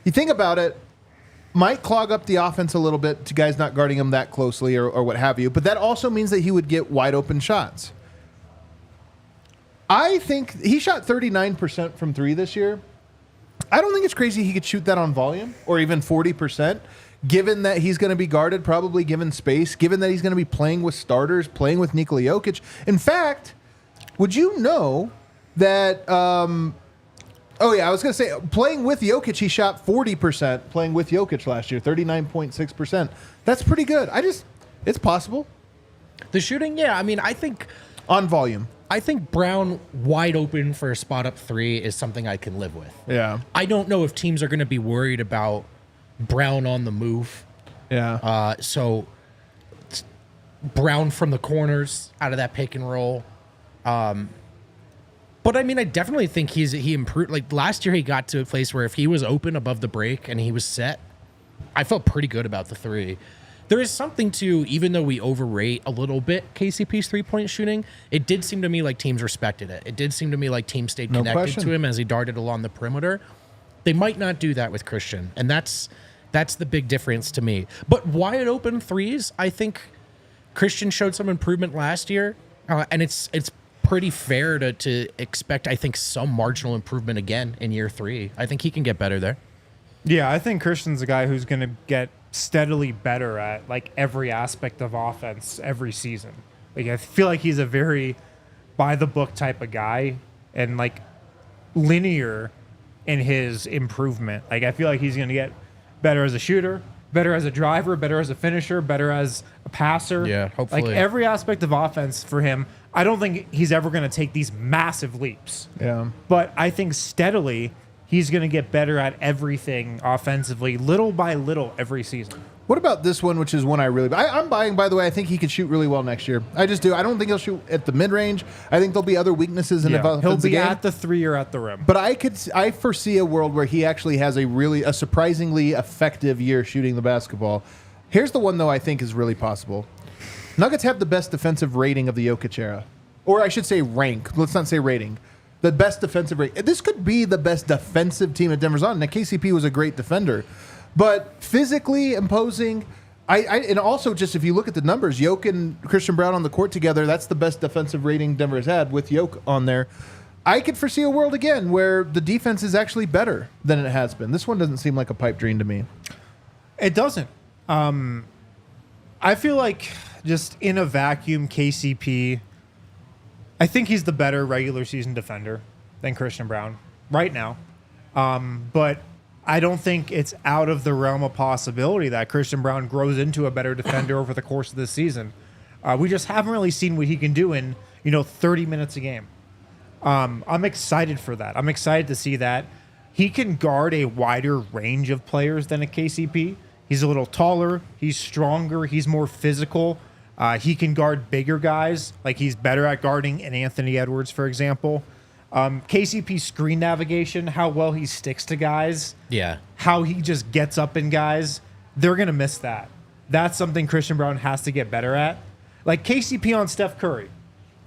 You think about it, might clog up the offense a little bit to guys not guarding him that closely or what have you, but that also means that he would get wide open shots. I think he shot 39% from 3 this year. I don't think it's crazy he could shoot that on volume or even 40%. given that he's going to be guarded, probably given space, given that he's going to be playing with starters, playing with Nikola Jokic. In fact, would you know that, I was going to say, playing with Jokic, he shot 40% playing with Jokic last year, 39.6%. That's pretty good. It's possible. The shooting, yeah. I mean, I think... On volume. I think Braun wide open for a spot up 3 is something I can live with. Yeah. I don't know if teams are going to be worried about Braun on the move. Yeah. So Braun from the corners out of that pick and roll. But I mean, I definitely think he improved. Like last year, he got to a place where if he was open above the break and he was set, I felt pretty good about the 3. There is something to, even though we overrate a little bit KCP's 3-point shooting, it did seem to me like teams respected it. It did seem to me like teams stayed connected to him as he darted along the perimeter. They might not do that with Christian, and that's the big difference to me. But wide open threes, I think Christian showed some improvement last year, and it's pretty fair to expect, I think, some marginal improvement again in year 3. I think he can get better there. Yeah, I think Christian's a guy who's going to get steadily better at like every aspect of offense every season. Like I feel like he's a very by the book type of guy and like linear in his improvement. Like I feel like he's going to get better as a shooter, better as a driver, better as a finisher, better as a passer. Yeah, hopefully. Like every aspect of offense for him, I don't think he's ever going to take these massive leaps. Yeah. But I think steadily he's going to get better at everything offensively, little by little, every season. What about this one, which is one I'm buying, by the way. I think he could shoot really well next year. I just do. I don't think he'll shoot at the mid-range. I think there'll be other weaknesses in the offensive game. He'll be at the 3 or at the rim. But I foresee a world where he actually has a surprisingly effective year shooting the basketball. Here's the one, though, I think is really possible. Nuggets have the best defensive rating of the Jokic era. Or I should say rank. Let's not say rating. The best defensive rate. This could be the best defensive team at Denver's on. Now, KCP was a great defender. But physically imposing, and also just if you look at the numbers, Jokic and Christian Braun on the court together, that's the best defensive rating Denver's had with Jokic on there. I could foresee a world again where the defense is actually better than it has been. This one doesn't seem like a pipe dream to me. It doesn't. I feel like just in a vacuum, KCP, I think he's the better regular season defender than Christian Braun right now. But I don't think it's out of the realm of possibility that Christian Braun grows into a better defender over the course of this season. We just haven't really seen what he can do in 30 minutes a game. I'm excited for that. I'm excited to see that. He can guard a wider range of players than a KCP. He's a little taller. He's stronger. He's more physical. He can guard bigger guys. Like he's better at guarding an Anthony Edwards, for example. KCP screen navigation, how well he sticks to guys. Yeah. How he just gets up in guys. They're going to miss that. That's something Christian Braun has to get better at. Like KCP on Steph Curry.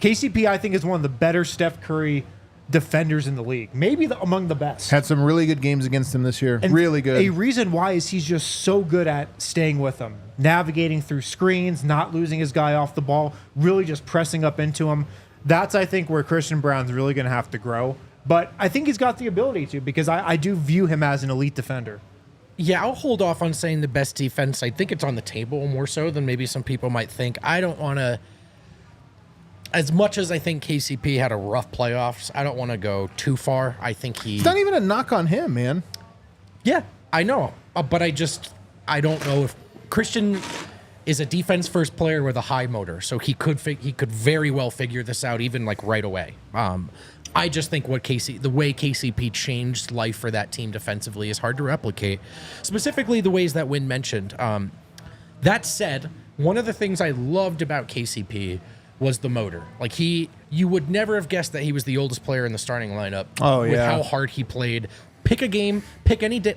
KCP, I think, is one of the better Steph Curry defenders in the league. Maybe among the best. Had some really good games against him this year. And really good. A reason why is he's just so good at staying with them, navigating through screens, not losing his guy off the ball, really just pressing up into him. That's, I think, where Christian Braun's really going to have to grow. But I think he's got the ability to because I do view him as an elite defender. Yeah, I'll hold off on saying the best defense. I think it's on the table more so than maybe some people might think. I don't want to... As much as I think KCP had a rough playoffs, I don't want to go too far. I think It's not even a knock on him, man. Yeah, I know. But I don't know if Christian is a defense-first player with a high motor, so he could very well figure this out even like right away. I just think the way KCP changed life for that team defensively is hard to replicate, specifically the ways that Wynn mentioned. That said, one of the things I loved about KCP was the motor. Like you would never have guessed that he was the oldest player in the starting lineup. Oh, with yeah. how hard he played. Pick a game, pick any day,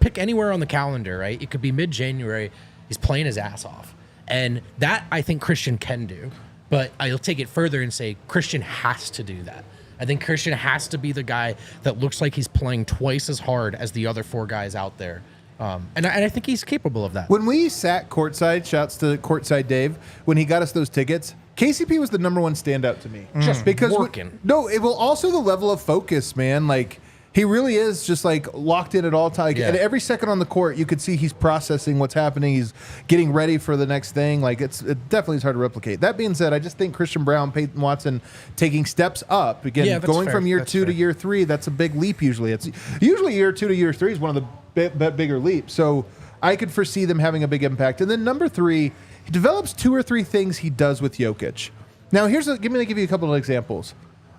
pick anywhere on the calendar, right? It could be mid-January. He's playing his ass off. And that I think Christian can do. But I'll take it further and say Christian has to do that. I think Christian has to be the guy that looks like he's playing twice as hard as the other 4 guys out there. And I think he's capable of that. When we sat courtside, shouts to courtside Dave, when he got us those tickets, KCP was the number one standout to me. Just because working. It will also the level of focus, man. Like He really is just like locked in at all times. Yeah. And every second on the court, you could see he's processing what's happening. He's getting ready for the next thing. Like it definitely is hard to replicate. That being said, I just think Christian Braun, Peyton Watson taking steps up again, going from year 2 to year 3. That's a big leap. Usually, it's usually year 2 to year 3 is one of the bigger leaps. So I could foresee them having a big impact. And then number 3, he develops 2 or 3 things he does with Jokic. Now give you a couple of examples.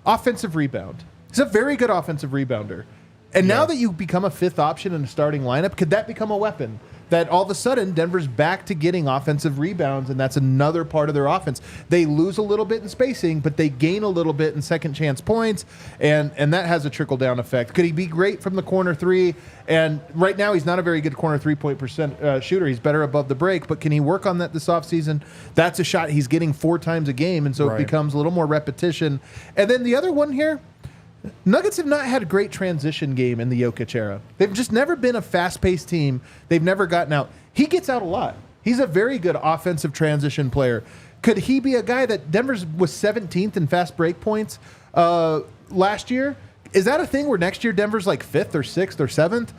Offensive rebound. He's a very good offensive rebounder. And now that you become a 5th option in a starting lineup, could that become a weapon? That all of a sudden Denver's back to getting offensive rebounds, and that's another part of their offense. They lose a little bit in spacing, but they gain a little bit in second chance points, and that has a trickle-down effect. Could he be great from the corner 3? And right now he's not a very good corner 3-point shooter. He's better above the break, but can he work on that this offseason? That's a shot he's getting 4 times a game, and so it becomes a little more repetition. And then the other one here, Nuggets have not had a great transition game in the Jokic era. They've just never been a fast-paced team. They've never gotten out. He gets out a lot. He's a very good offensive transition player. Could he be a guy that Denver's was 17th in fast break points last year? Is that a thing where next year Denver's like 5th or 6th or 7th?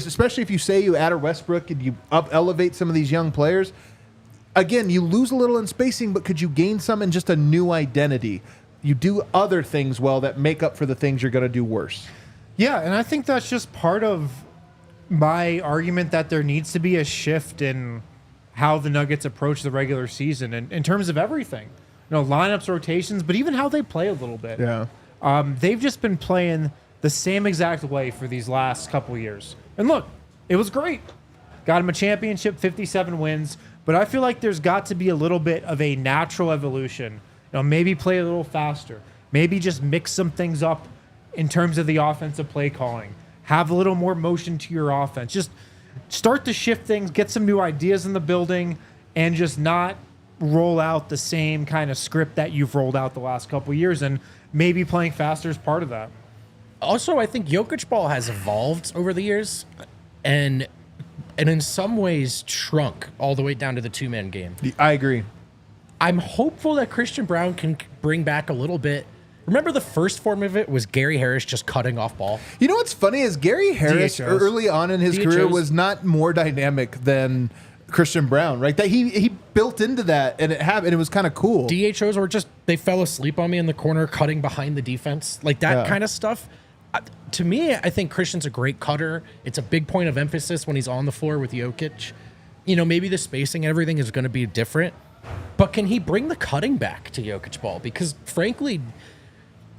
Especially if you say you add a Westbrook and you elevate some of these young players. Again, you lose a little in spacing, but could you gain some in just a new identity? You do other things well that make up for the things you're going to do worse. Yeah, and I think that's just part of my argument that there needs to be a shift in how the Nuggets approach the regular season and in terms of everything. Lineups, rotations, but even how they play a little bit. Yeah. They've just been playing the same exact way for these last couple of years. And look, it was great. Got him a championship, 57 wins, but I feel like there's got to be a little bit of a natural evolution. Maybe play a little faster. Maybe just mix some things up in terms of the offensive play calling. Have a little more motion to your offense. Just start to shift things, get some new ideas in the building, and just not roll out the same kind of script that you've rolled out the last couple of years. And maybe playing faster is part of that. Also, I think Jokic ball has evolved over the years and in some ways shrunk all the way down to the 2-man game. I agree. I'm hopeful that Christian Braun can bring back a little bit. Remember the first form of it was Gary Harris just cutting off ball? You know what's funny is Gary Harris DHOs. Early on in his career was not more dynamic than Christian Braun, right? That he built into that, and it was kind of cool. DHOs were just, they fell asleep on me in the corner, cutting behind the defense. Like that kind of stuff. To me, I think Christian's a great cutter. It's a big point of emphasis when he's on the floor with Jokic. Maybe the spacing and everything is going to be different. But can he bring the cutting back to Jokic ball? Because frankly,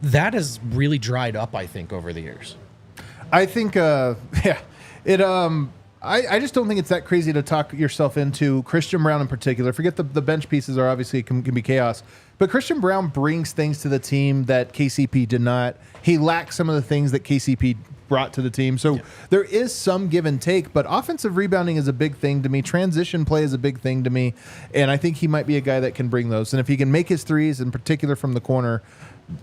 that has really dried up, I think, over the years. I think, I just don't think it's that crazy to talk yourself into Christian Braun in particular. Forget the bench pieces are obviously can be chaos. But Christian Braun brings things to the team that KCP did not. He lacks some of the things that KCP brought to the team. So there is some give and take, but offensive rebounding is a big thing to me. Transition play is a big thing to me. And I think he might be a guy that can bring those. And if he can make his threes, in particular from the corner,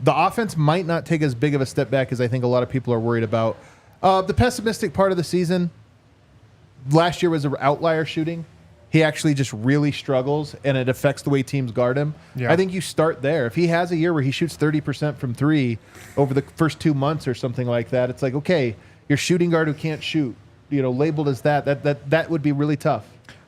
the offense might not take as big of a step back as I think a lot of people are worried about. The pessimistic part of the season, last year was an outlier shooting. He actually just really struggles, and it affects the way teams guard him. Yeah. I think you start there. If he has a year where he shoots 30% from 3 over the first 2 months or something like that, it's like, okay, you're shooting guard who can't shoot, labeled as that would be really tough.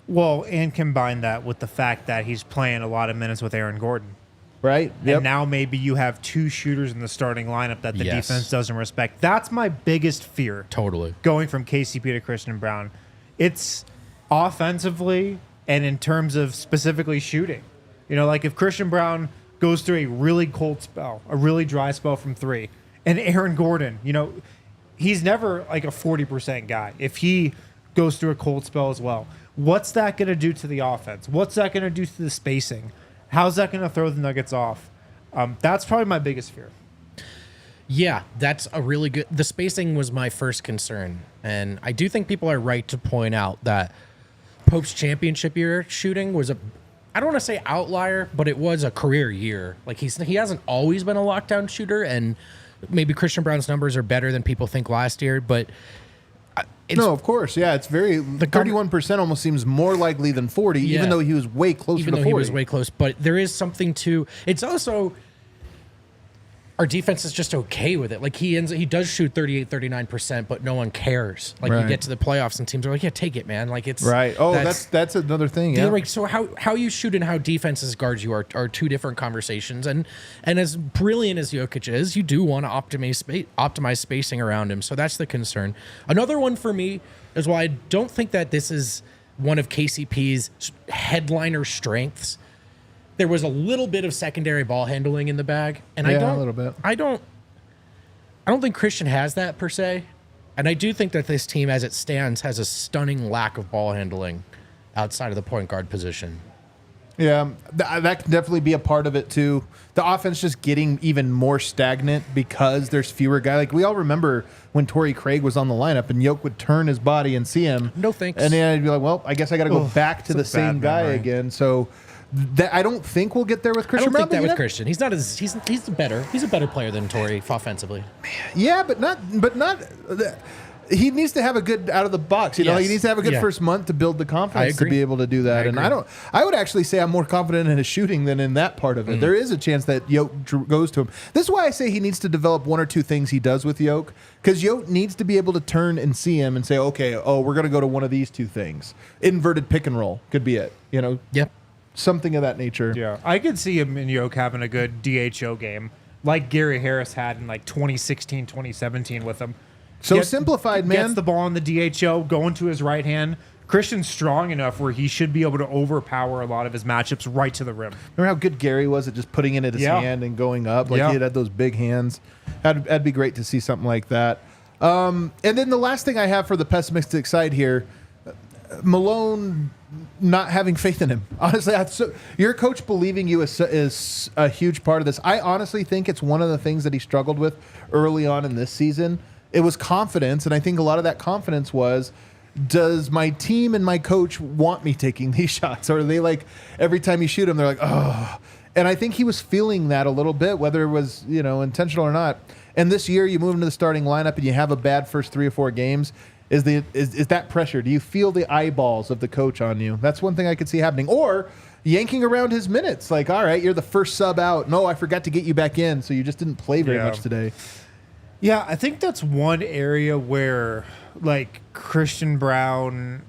Well, and combine that with the fact that he's playing a lot of minutes with Aaron Gordon. Right. And now maybe you have 2 shooters in the starting lineup that the defense doesn't respect. That's my biggest fear. Totally. Going from KCP to Christian Braun. It's offensively and in terms of specifically shooting. Like if Christian Braun goes through a really cold spell, a really dry spell from 3, and Aaron Gordon, he's never like a 40% guy. If he goes through a cold spell as well, what's that going to do to the offense? What's that going to do to the spacing? How's that going to throw the Nuggets off? That's probably my biggest fear. Yeah, that's a really good... The spacing was my first concern. And I do think people are right to point out that Pope's championship year shooting was I don't want to say outlier, but it was a career year. Like he hasn't always been a lockdown shooter, and maybe Christian Braun's numbers are better than people think last year, but... No, of course. Yeah, it's very... The 31% almost seems more likely than 40, even though he was way closer to 40. Even though he was way close. But there is something to... It's also... our defense is just okay with it. Like he does shoot 38, 39%, but no one cares. Like you get to the playoffs and teams are like, yeah, take it, man. Like it's right. Oh, that's another thing. Yeah. Like, so how you shoot and how defenses guard you are two different conversations. And as brilliant as Jokic is, you do want to optimize spacing around him. So that's the concern. Another one for me is why I don't think that this is one of KCP's headliner strengths. There was a little bit of secondary ball handling in the bag, and a little bit. I don't think Christian has that per se, and I do think that this team, as it stands, has a stunning lack of ball handling outside of the point guard position. Yeah, that can definitely be a part of it too. The offense just getting even more stagnant because there's fewer guys. Like we all remember when Torrey Craig was on the lineup and Yoke would turn his body and see him. No thanks. And then I'd be like, well, I guess I got to go back to the same guy again. So. I don't think we'll get there with Christian. I don't think that with Christian. He's not as he's a better player than Torrey offensively. Yeah, but not. He needs to have a good out of the box. You know, he needs to have a good first month to build the confidence to be able to do that. And I would actually say I'm more confident in his shooting than in that part of it. There is a chance that Yoke goes to him. This is why I say he needs to develop one or two things he does with Yoke, because Yoke needs to be able to turn and see him and say, okay, we're going to go to one of these two things. Inverted pick and roll could be it. You know. Yep. Something of that nature. Yeah, I could see him in Yoke having a good DHO game like Gary Harris had in like 2016, 2017 with him. Simplified, man. Gets the ball on the DHO, going to his right hand. Christian's strong enough where he should be able to overpower a lot of his matchups right to the rim. Remember how good Gary was at just putting it at his hand and going up? Like he had those big hands. That'd be great to see something like that. And then the last thing I have for the pessimistic side here, Malone not having faith in him. Honestly, your coach believing you is a huge part of this. I honestly think it's one of the things that he struggled with early on in this season. It was confidence, and I think a lot of that confidence was, does my team and my coach want me taking these shots? Or are they like, every time you shoot them, they're like, oh. And I think he was feeling that a little bit, whether it was, intentional or not. And this year, you move into the starting lineup and you have a bad first 3 or 4 games. Is that pressure? Do you feel the eyeballs of the coach on you? That's one thing I could see happening. Or yanking around his minutes. Like, all right, you're the first sub out. No, I forgot to get you back in, so you just didn't play very much today. Yeah, I think that's one area where, like, Christian Braun,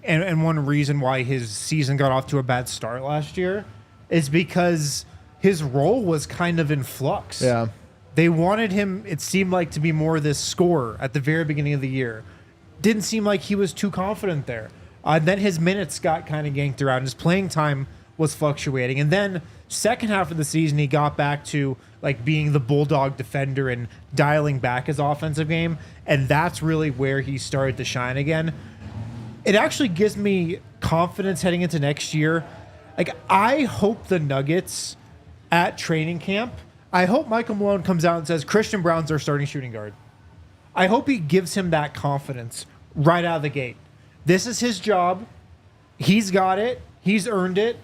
and one reason why his season got off to a bad start last year is because his role was kind of in flux. Yeah. They wanted him, it seemed like, to be more this scorer at the very beginning of the year. Didn't seem like he was too confident there. Then his minutes got kind of yanked around. His playing time was fluctuating. And then second half of the season, he got back to like being the bulldog defender and dialing back his offensive game. And that's really where he started to shine again. It actually gives me confidence heading into next year. Like, I hope the Nuggets at training camp, I hope Michael Malone comes out and says, Christian Braun's our starting shooting guard. I hope he gives him that confidence right out of the gate. This is his job. He's got it. He's earned it.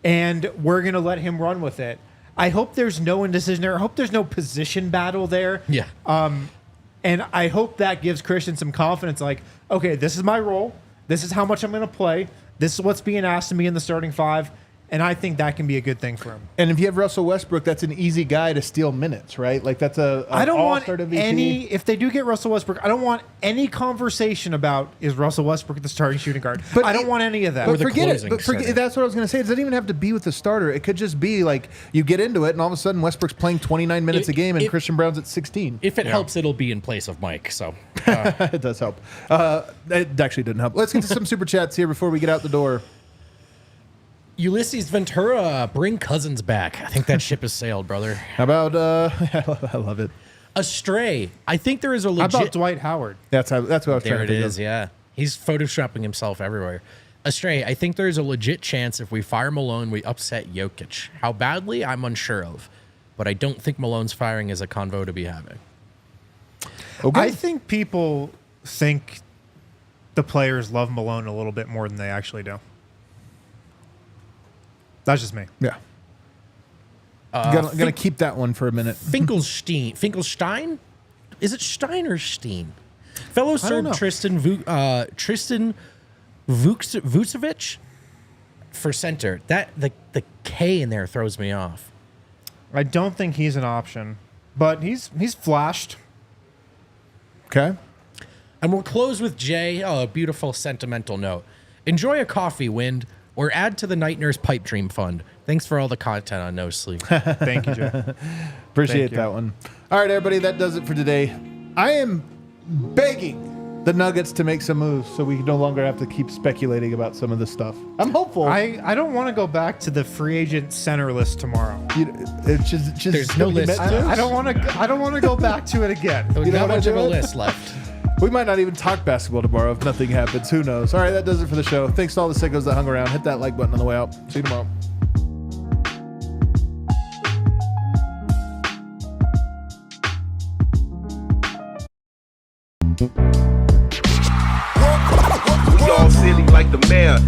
And we're going to let him run with it. I hope there's no indecision there. I hope there's no position battle there. Yeah. And I hope that gives Christian some confidence. Like, okay, this is my role. This is how much I'm going to play. This is what's being asked of me in the starting 5. And I think that can be a good thing for him. And if you have Russell Westbrook, that's an easy guy to steal minutes, right? Like that's I don't want any. If they do get Russell Westbrook, I don't want any conversation about is Russell Westbrook the starting shooting guard. But I don't want any of that. But forget it. But that's what I was going to say. It doesn't even have to be with the starter. It could just be like you get into it, and all of a sudden Westbrook's playing 29 minutes a game, and Christian Braun's at 16. If it helps, it'll be in place of Mike. So it does help. It actually didn't help. Let's get to some super chats here before we get out the door. Ulysses Ventura, bring Cousins back. I think that ship has sailed, brother. How about, I love it. Astray. I think there is a legit... How about Dwight Howard? That's what I was trying to think of. There it is, yeah. He's photoshopping himself everywhere. Astray, I think there's a legit chance if we fire Malone, we upset Jokic. How badly, I'm unsure of. But I don't think Malone's firing is a convo to be having. Okay. I think people think the players love Malone a little bit more than they actually do. That's just me. Yeah. Gonna keep that one for a minute. Finkelstein? Is it Stein or Steen? Fellow Serb Tristan Vucevic for center. That the K in there throws me off. I don't think he's an option. but he's flashed. Okay. And we'll close with Jay. Oh, a beautiful sentimental note. Enjoy a coffee, Wind, or add to the Night Nurse Pipe Dream Fund. Thanks for all the content on No Sleep. Thank you, Jay. Appreciate that one. All right, everybody, that does it for today. I am begging the Nuggets to make some moves so we no longer have to keep speculating about some of this stuff. I'm hopeful. I don't want to go back to the free agent center list tomorrow. It's just There's no list. I don't want to go back to it again. There's You know not what much I of a do? list left. We might not even talk basketball tomorrow if nothing happens. Who knows? All right, that does it for the show. Thanks to all the sickos that hung around. Hit that like button on the way out. See you tomorrow. We all silly like the mayor.